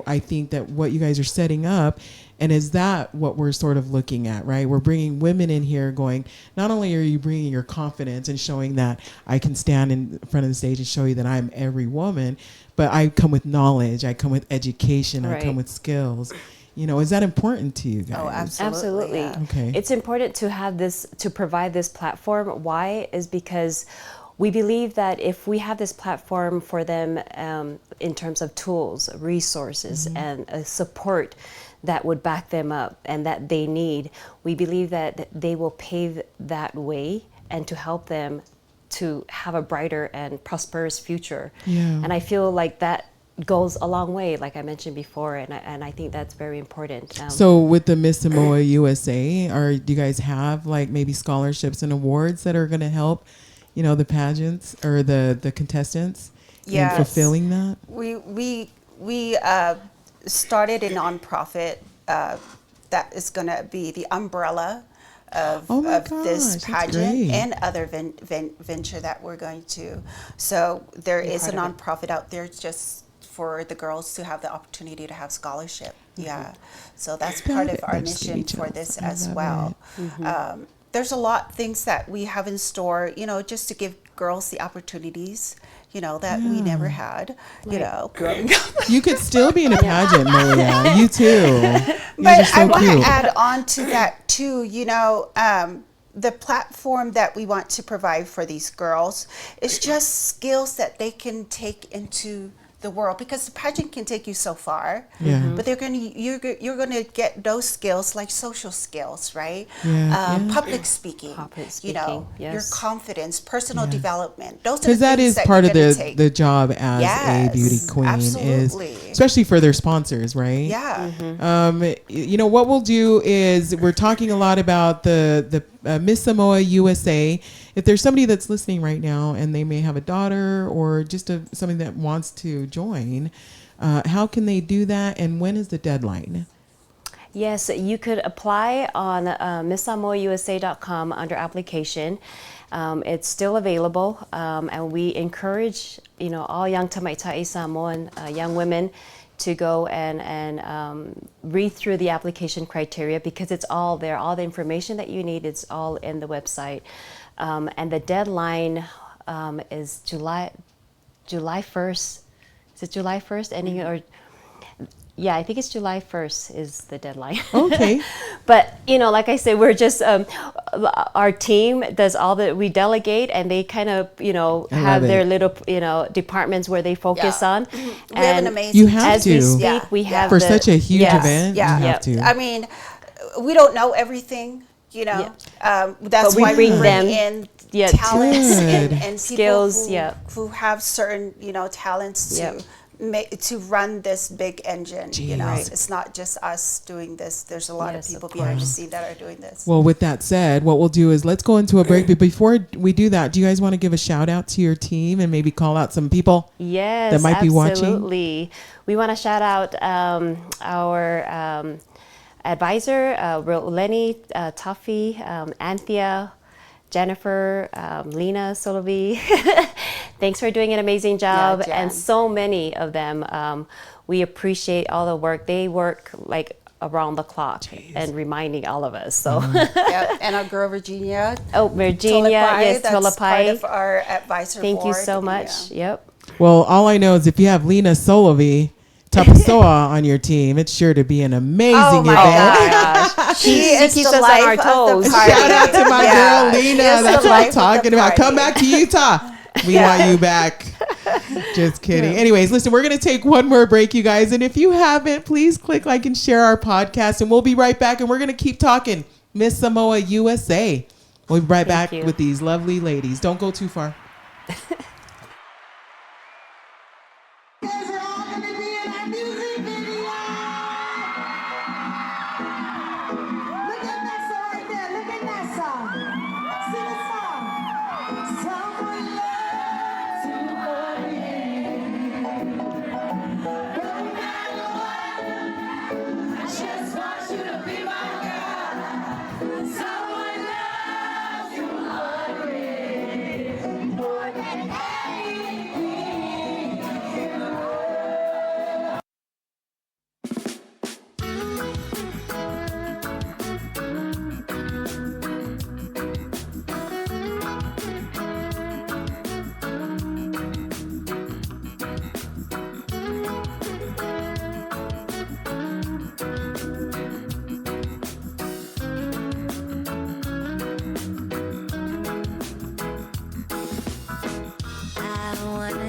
I think that what you guys are setting up. And is that what we're sort of looking at, right? We're bringing women in here going, not only are you bringing your confidence and showing that I can stand in front of the stage and show you that I'm every woman, but I come with knowledge, I come with education, I come with skills. Is that important to you guys? Oh, absolutely. absolutely. Yeah. Okay. It's important to have this, to provide this platform. Why? Is because we believe that if we have this platform for them in terms of tools, resources, and support that would back them up and that they need, we believe that they will pave that way and to help them to have a brighter and prosperous future. Yeah. And I feel like that goes a long way, like I mentioned before, and I think that's very important. So with the Miss Samoa USA, do you guys have like maybe scholarships and awards that are going to help, the pageants or the contestants in fulfilling that? We started a nonprofit that is going to be the umbrella of this pageant and other venture that we're going to. So there is a nonprofit out there just for the girls to have the opportunity to have scholarship. Yeah. So that's part of our mission for this as well. there's a lot things that we have in store, just to give girls the opportunities, that we never had, growing up. You could still be in a pageant, Malia. You too. But I want to add on to that too, the platform that we want to provide for these girls is just skills that they can take into the world, because the pageant can take you so far, but you're going to get those skills like social skills, right? Public speaking, your confidence, personal development. Those are because that is part of the job as a beauty queen, absolutely. is especially for their sponsors, right? What we'll do is we're talking a lot about the Miss Samoa USA. If there's somebody that's listening right now and they may have a daughter or just somebody that wants to join, how can they do that, and when is the deadline? Yes, you could apply on MissSamoaUSA.com under application. It's still available, and we encourage all young Tamaitai Samoan young women to go and read through the application criteria, because it's all there. All the information that you need, it's all in the website. And the deadline is July 1st. Is it July 1st? Ending or yeah, I think it's July 1st is the deadline. Okay. But like I said, we're just our team does all that. We delegate, and they kind of have their little departments where they focus on. We have an amazing. You have as to. we speak, we have for such a huge event. Yeah. You have to. I mean, we don't know everything. That's we why bring we them in talents and skills, people who have certain talents to run this big engine. It's not just us doing this. There's a lot of people behind the scene that are doing this. Well, with that said, what we'll do is let's go into a break. But before we do that, do you guys want to give a shout out to your team and maybe call out some people that might be watching? Absolutely. We want to shout out our advisor, Lenny, Tuffy, Anthea, Jennifer, Lena, Solovi. Thanks for doing an amazing job. And so many of them, we appreciate all the work. They work like around the clock and reminding all of us. So and our girl Virginia. Virginia, yes, that's part Tolapai. of our advisor Thank you board. so much. Yep. Well, all I know is if you have Lena Solovi Tapasoa on your team, it's sure to be an amazing event. Gosh. She is keeps the us life on our toes. of the party. Shout out to my girl Lena. That's what I'm talking about. Party. Come back to Utah. We want you back. Just kidding. Anyways, listen, we're going to take one more break, you guys. And if you haven't, please click like and share our podcast. And we'll be right back. And we're going to keep talking Miss Samoa USA. We'll be right back with these lovely ladies. Don't go too far.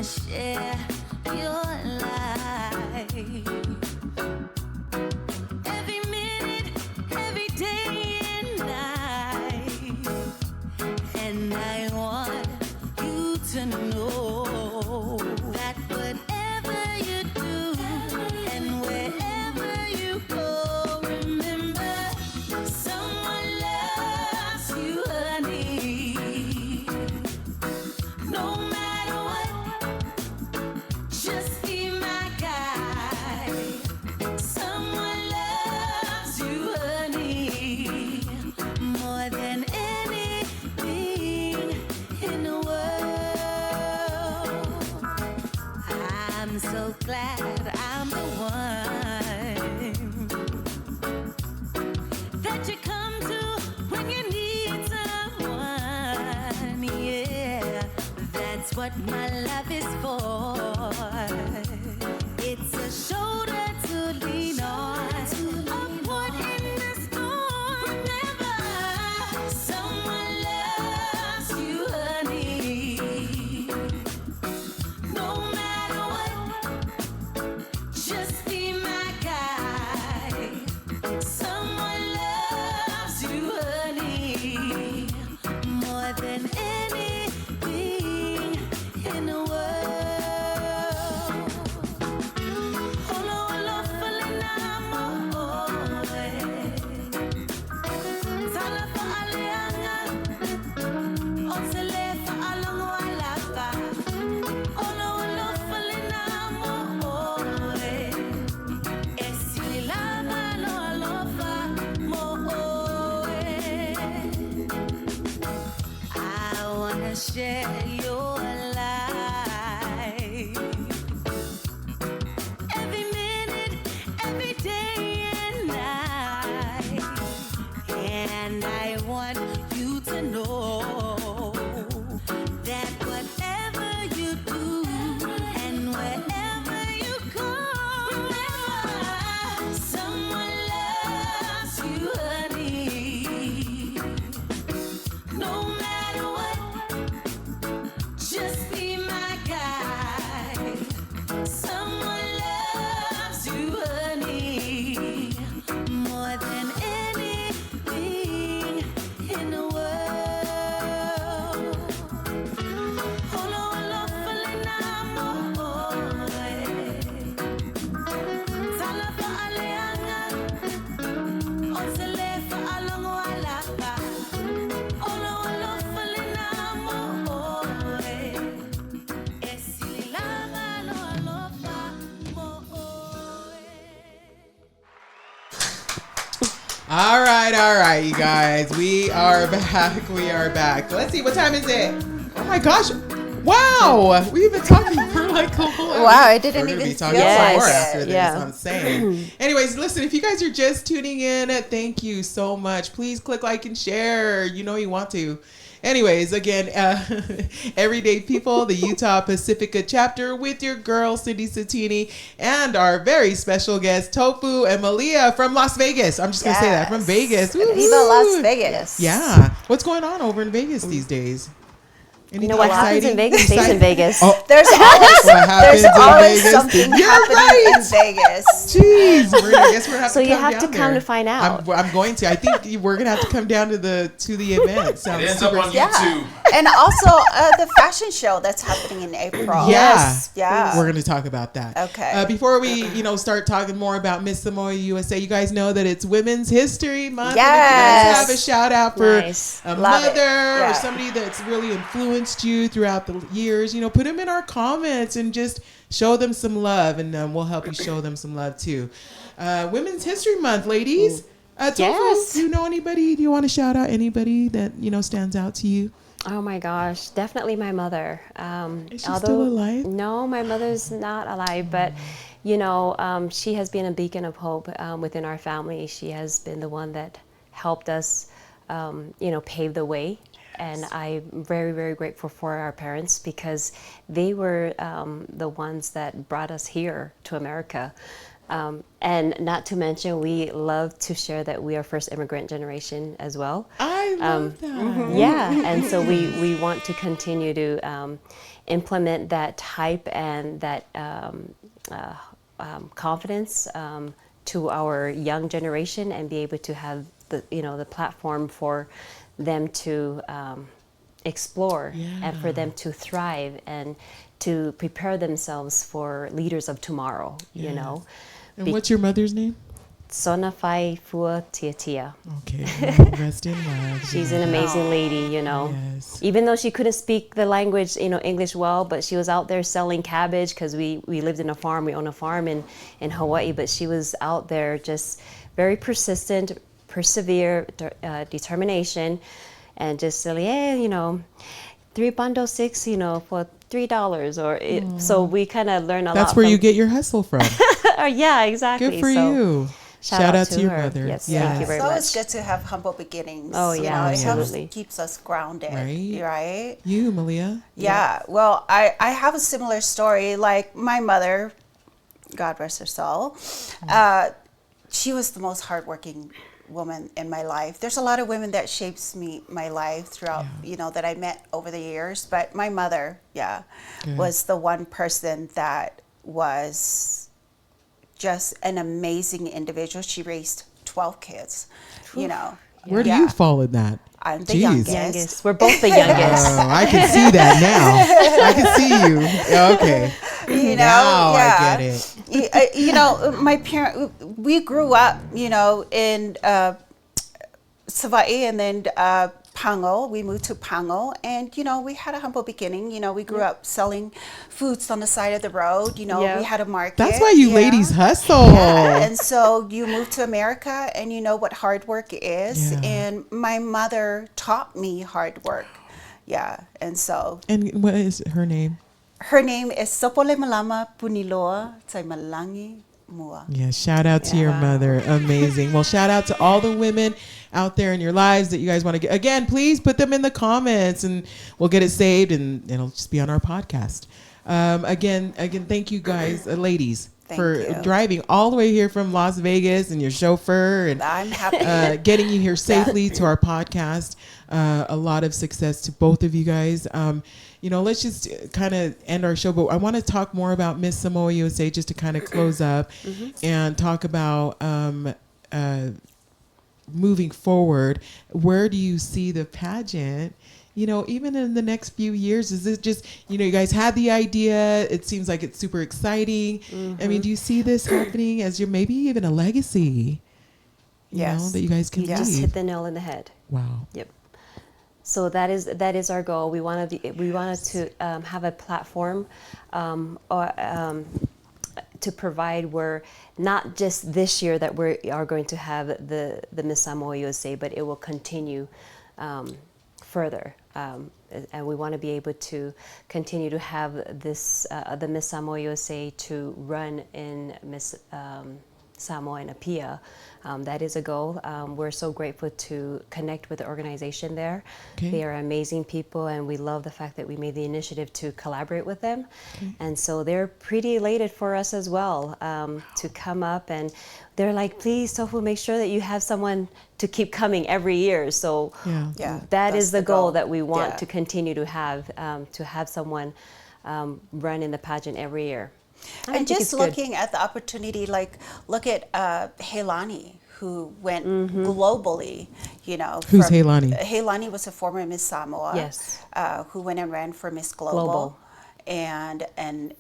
Share your life every minute, every day and night, and I want you to know that whatever you do and wherever you go, remember someone loves you, honey. No matter what, just be my guide. Someone loves you, honey, more than anything in the world. I'm so glad I'm the one that you come to when you need someone. That's what my love is for. It's a shoulder to lean on. A port in the storm. Remember, someone loves you, honey. No matter what, just be my guide. Someone loves you, honey, more than anything in the world. Holo, holo, falinamo, Tala fa alianga, Osele fa alongo alaka. Holo, holo, falinamo, Esililanga lo alofa mo. I wanna share your life. Every minute, every day and night. And I want you to know that whatever you do and wherever you go, remember, someone loves you, honey. No matter what, just be my guide. Someone loves you, honey, more than anything in the world. Holo, holo, falinamo, Tala fa alianga, Osele fa alongo alaka. Holo, holo, falinamo, Esililanga lo alofa mo. All right, you guys. We are back. Let's see, what time is it? Oh my gosh. Wow. We've been talking for like a whole hour. Wow, I didn't We're gonna even be talking feel some like more it. after this. Yeah. I'm saying. Anyways, listen, if you guys are just tuning in, thank you so much. Please click like and share. You know you want to. Anyways, again, Everyday People, the Utah Pacifica chapter with your girl, Cindy Sattini, and our very special guest, Tofu and Malia from Las Vegas. I'm just going to say that, from Vegas. Viva Woo-hoo. Las Vegas. Yeah. What's going on over in Vegas these days? You know what happens in Vegas stays in Vegas. Oh, There's always, what happens there's in always Vegas? something You're happening right. in Vegas. Jeez, I guess we're gonna have So to you come have down to come there. to find out. I'm going to. I think we're gonna have to come down to the event. Sounds It ends up super- on Yeah. YouTube. And also the fashion show that's happening in April. Yes. Yeah. We're going to talk about that. Okay. Before we, start talking more about Miss Samoa USA, you guys know that it's Women's History Month. Yes. And if you guys have a shout out for Nice. a Love it. mother Yeah. or somebody that's really influenced you throughout the years, put them in our comments and just show them some love, and we'll help you show them some love too. Women's History Month, ladies. Tofu, Yes. do you know anybody? Do you want to shout out anybody that, stands out to you? Oh my gosh, definitely my mother. Is she still alive? No, my mother's not alive, but she has been a beacon of hope within our family. She has been the one that helped us, pave the way. And I'm very, very grateful for our parents because they were the ones that brought us here to America. And not to mention, we love to share that we are first immigrant generation as well. I love that. Yeah, and so we want to continue to implement that type and that confidence to our young generation and be able to have the platform for them to explore and for them to thrive and to prepare themselves for leaders of tomorrow. And what's your mother's name? Sonafai Fua Tia. Okay, rest in love. She's an amazing lady, Yes. Even though she couldn't speak the language, English well, but she was out there selling cabbage because we lived in a farm. We own a farm in Hawaii, but she was out there just very persistent, persevere, determination, and just silly, 3 bundle 6, for $3 or so we kind of learn a lot. That's where you get your hustle from. Yeah, exactly. Good for you. Shout out to your her. mother. Yes, Yes. thank you very It's much. always good to have humble beginnings. Oh, You yeah, know, it helps, absolutely. keeps us grounded. Right. Right? You, Malia? Yeah. Well, I have a similar story. Like my mother, God rest her soul, she was the most hardworking woman in my life. There's a lot of women that shapes my life throughout, you know, that I met over the years. But my mother, was the one person that was just an amazing individual. She raised 12 kids, you know. Where do you fall in that? I'm the Jeez. youngest. We're both the youngest. Oh, I can see that now. I can see you. Okay. You know, Now yeah. I get it. You know, my parent, we grew up, you know, in Savai'i and then Pango. We moved to Pango, and you know, we had a humble beginning. You know, we grew up selling foods on the side of the road. You know, we had a market. That's why you ladies hustle. Yeah, and so you move to America, and you know what hard work is. Yeah. And my mother taught me hard work. Yeah, and so. And what is her name? Her name is Sopole Malama Puniloa Tsai Malangi Mua. Yeah, shout out to your mother. Amazing. Well, shout out to all the women out there in your lives that you guys want to get. Again, please put them in the comments and we'll get it saved and it'll just be on our podcast. Again, thank you guys, ladies, for driving all the way here from Las Vegas and your chauffeur and I'm happy. getting you here safely to our podcast. A lot of success to both of you guys. You know, let's just kind of end our show, but I want to talk more about Miss Samoa USA just to kind of close up and talk about moving forward. Where do you see the pageant, you know, even in the next few years? Is it just, you know, you guys had the idea, it seems like it's super exciting. I mean, do you see this happening as your maybe even a legacy, you know, that you guys can Just leave? hit the nail in the head. Wow. Yep. So that is our goal. We wanted to have a platform to provide where not just this year that we are going to have the Miss Samoa USA, but it will continue further. And we want to be able to continue to have this the Miss Samoa USA to run in Miss Samoa and Apia. That is a goal. We're so grateful to connect with the organization there. They are amazing people, and we love the fact that we made the initiative to collaborate with them. And so they're pretty elated for us as well to come up, and they're like, please, Tofu, make sure that you have someone to keep coming every year. So that is the goal that we want to continue to have someone run in the pageant every year. And just looking at the opportunity, like look at Heilani, who went globally, you know. Who's Heilani? Heilani was a former Miss Samoa, who went and ran for Miss Global. And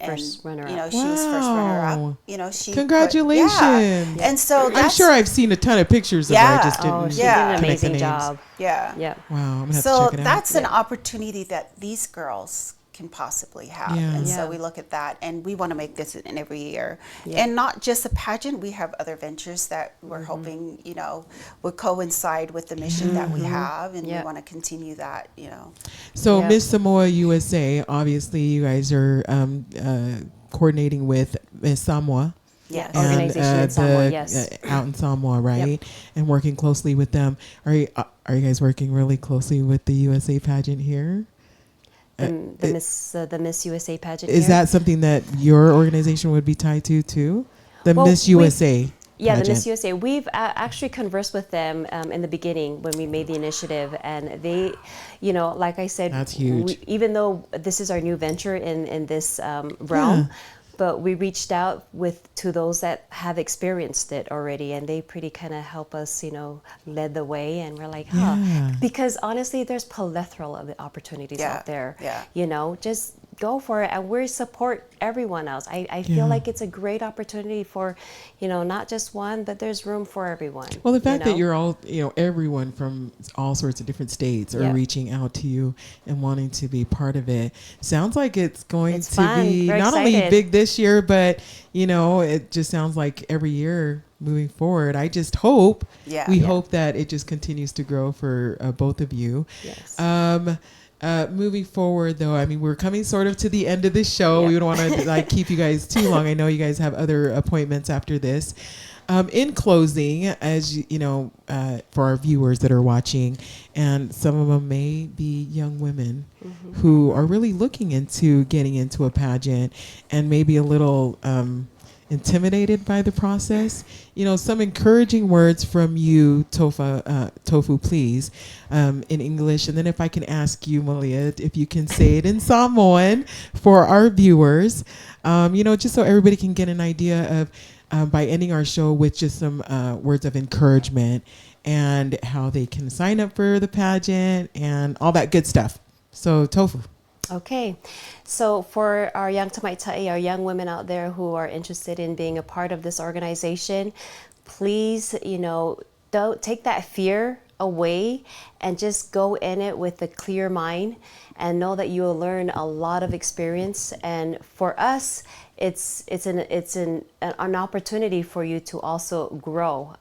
first runner-up. You know, she was first runner-up. You know, she congratulations. And so I'm sure I've seen a ton of pictures of her. I just didn't. She did an amazing job. Yeah. Yeah. Wow. I'm gonna have So to check it out. that's an opportunity that these girls can possibly have. And so we look at that, and we want to make this in every year. And not just a pageant, we have other ventures that we're hoping, you know, will coincide with the mission that we have, and we want to continue that, you know. So Miss Samoa USA, obviously you guys are coordinating with Miss Samoa. Yes. And, Organization in Samoa, yes. Out in Samoa, right? And working closely with them. Are you guys working really closely with the USA pageant here? The Miss USA pageant. Is that something that your organization would be tied to too? The Miss USA. Yeah, the Miss USA. We've actually conversed with them in the beginning when we made the initiative, and they, you know, like I said, that's huge. Even though this is our new venture in this realm. But we reached out to those that have experienced it already, and they pretty kind of help us, you know, led the way, and we're like, because honestly, there's plethora of opportunities out there. You know, just go for it, and we support everyone else. I feel like it's a great opportunity for, you know, not just one, but there's room for everyone. Well, the fact that you're all, you know, everyone from all sorts of different states are reaching out to you and wanting to be part of it sounds like it's going to be not only big this year, but, you know, it just sounds like every year moving forward. I just hope, we hope that it just continues to grow for both of you. Yes. Moving forward, though, I mean, we're coming sort of to the end of the show. We don't want to like keep you guys too long. I know you guys have other appointments after this. In closing, as you know, for our viewers that are watching, and some of them may be young women who are really looking into getting into a pageant and maybe a little intimidated by the process, you know, some encouraging words from you, Tofu, please, in English. And then if I can ask you, Malia, if you can say it in Samoan for our viewers, you know, just so everybody can get an idea of, by ending our show with just some words of encouragement and how they can sign up for the pageant and all that good stuff. So, Tofu. Okay, so for our young tamaitai, our young women out there who are interested in being a part of this organization, please, you know, don't take that fear away and just go in it with a clear mind and know that you will learn a lot of experience. And for us, it's an opportunity for you to also grow.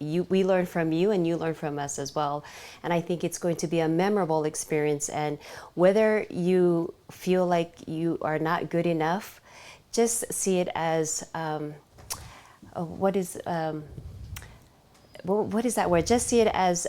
We learn from you and you learn from us as well. And I think it's going to be a memorable experience. And whether you feel like you are not good enough, just see it as, what is that word? Just see it as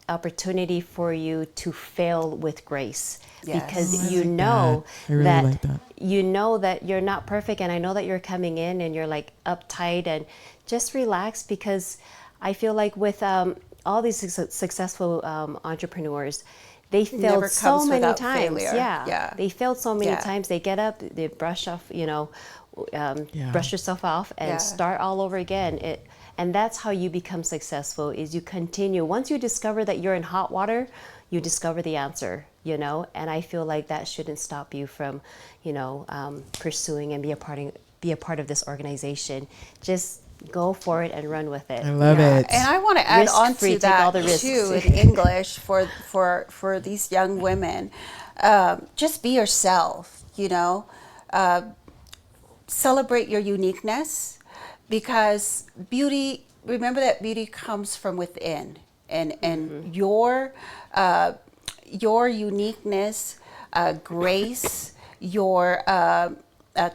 opportunity for you to fail with grace. Yes. Because you know I really that, like that you know that you're not perfect, and I know that you're coming in and you're like uptight, and just relax, because I feel like with all these successful entrepreneurs, they failed so many times. Yeah, they failed so many times. They get up, they brush off, you know, brush yourself off and start all over again. And that's how you become successful, is you continue. Once you discover that you're in hot water, you discover the answer, you know? And I feel like that shouldn't stop you from, you know, pursuing and be a part of this organization. Just go for it and run with it. I love it. And I want to add on Risk-free, to take all that the risks. too in English for these young women. Just be yourself, you know. Celebrate your uniqueness, because beauty, remember that beauty comes from within, and your uniqueness, grace, your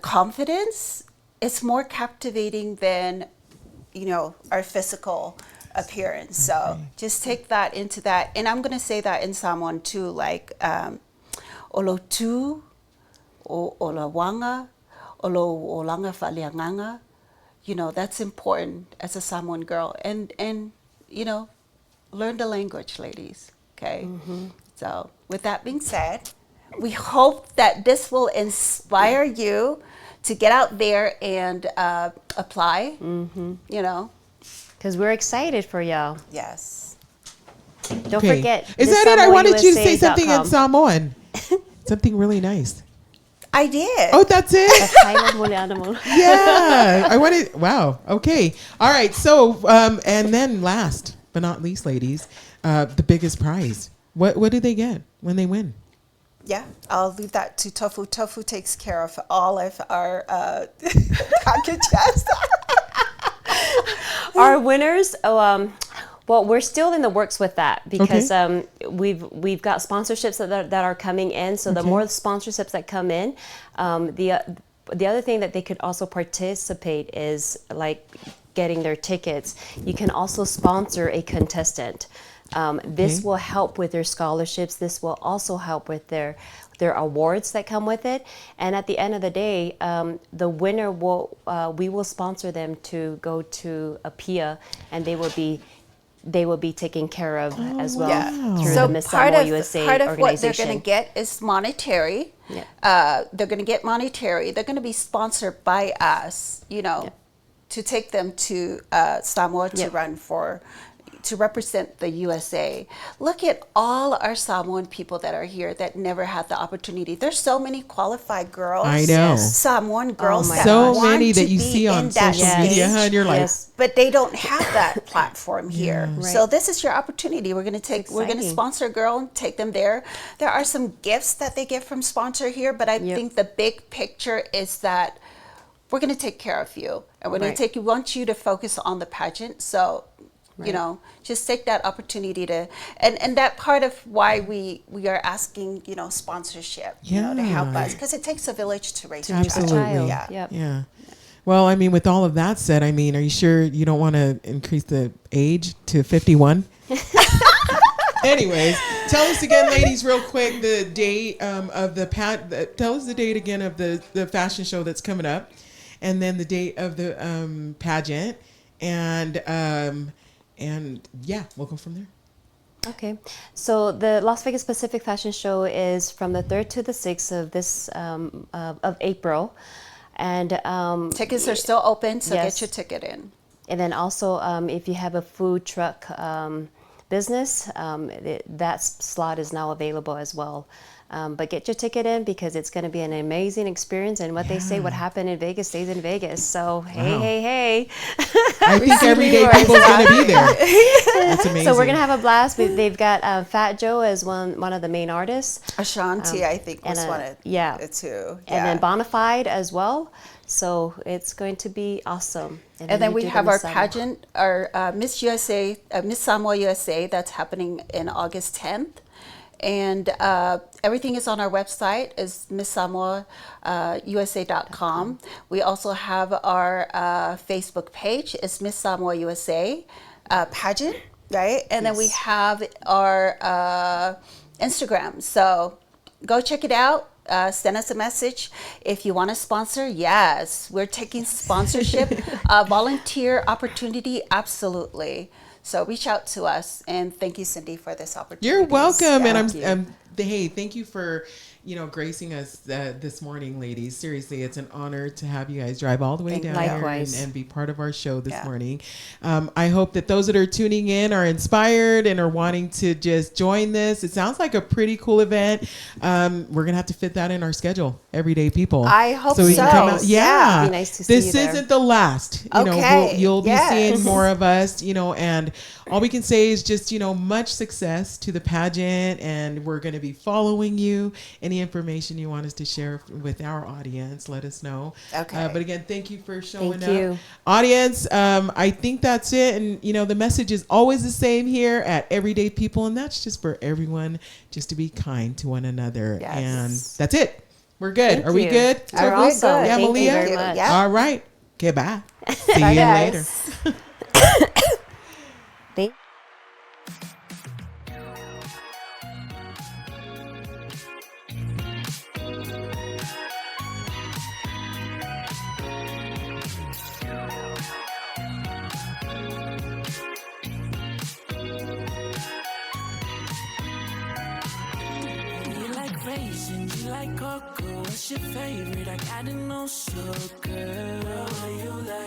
confidence is more captivating than, you know, our physical appearance. So just take that into that. And I'm going to say that in Samoan too, like olotu, olawanga, olanga falianganga. You know, that's important as a Samoan girl. And you know, learn the language, ladies. Okay? So with that being said, we hope that this will inspire you to get out there and apply, you know. Because we're excited for y'all. Yes. Don't forget. Is that it? I wanted you to say something in MissSamoaUSA.com. Samoan. Something really nice. I did. Oh, that's it? Yeah. I wanted, wow. Okay. All right. So, and then last but not least, ladies, the biggest prize. What do they get when they win? Yeah, I'll leave that to Tofu. Tofu takes care of all of our packages. Our winners, well, we're still in the works with that, because we've got sponsorships that are coming in. So the more sponsorships that come in, the other thing that they could also participate is like getting their tickets. You can also sponsor a contestant. This will help with their scholarships. This will also help with their awards that come with it. And at the end of the day, the winner we will sponsor them to go to a PIA, and they will be taken care of as well through So the MISS Samoa USA part of organization. what they're going to get is monetary. Yeah. They're going to get monetary. They're going to be sponsored by us, you know, to take them to Samoa to run to represent the USA. Look at all our Samoan people that are here that never had the opportunity. There's so many qualified girls. I know. Samoan girls that So want many to that you be see on in that social media, stage, and you're like, but they don't have that platform here. Right. So this is your opportunity. We're going to Exciting. sponsor a girl and take them there. There are some gifts that they get from sponsor here, but I think the big picture is that we're going to take care of you, and we're going to want you to focus on the pageant. So, you know, just take that opportunity to, and that part of why we are asking, you know, sponsorship, you know, to help us, because it takes a village to raise a child. absolutely. Yep. Yeah. Well, I mean, with all of that said, I mean, are you sure you don't want to increase the age to 51? Anyways, tell us again, ladies, real quick, the date of the tell us the date again of the fashion show that's coming up, and then the date of the pageant, and yeah, we'll go from there. Okay, so the Las Vegas Pacific Fashion Show is from the 3rd to the 6th of this of April, and Tickets are still open, so Yes. get your ticket in. and then also if you have a food truck business, that slot is now available as well. But get your ticket in because it's going to be an amazing experience. And what they say, what happened in Vegas stays in Vegas. So, hey. I think everyday people's going to be there. That's amazing. So we're going to have a blast. They've got Fat Joe as one of the main artists. Ashanti, I think, was one of the two. And then Bonafide as well. So it's going to be awesome. And then you we do the have our Miss Samoa. pageant, our Miss USA, Miss Samoa USA, that's happening in August 10th. And everything is on our website, is MissSamoaUSA.com. We also have our Facebook page, it's Miss Samoa USA pageant, right? And then we have our Instagram. So go check it out. Send us a message. If you want to sponsor, yes, we're taking sponsorship. Volunteer opportunity, absolutely. So reach out to us, and thank you, Cindy, for this opportunity. You're welcome, and Thank I'm hey, thank you for gracing us this morning, ladies. Seriously, it's an honor to have you guys drive all the way down here and be part of our show this morning. I hope that those that are tuning in are inspired and are wanting to just join this. It sounds like a pretty cool event. We're gonna have to fit that in our schedule, everyday people. I hope so. We can come out. Yeah, It'd be nice to see this you there. isn't the last. You'll be seeing more of us. And all we can say is just much success to the pageant, and we're going to be following you. Any information you want us to share with our audience, let us know. Okay. But again, thank you for showing Thank you. up. Audience, I think that's it. And, the message is always the same here at Everyday People. And that's just for everyone, just to be kind to one another. Yes. And that's it. We're good. Thank Are we you. good? Are we Awesome. good? Yeah, Thank Malia? you very much. Yeah. All right. Okay, bye. See you guys. later. Thank You like raisins, you like cocoa. What's your favorite? I gotta know, so girl. What do you like?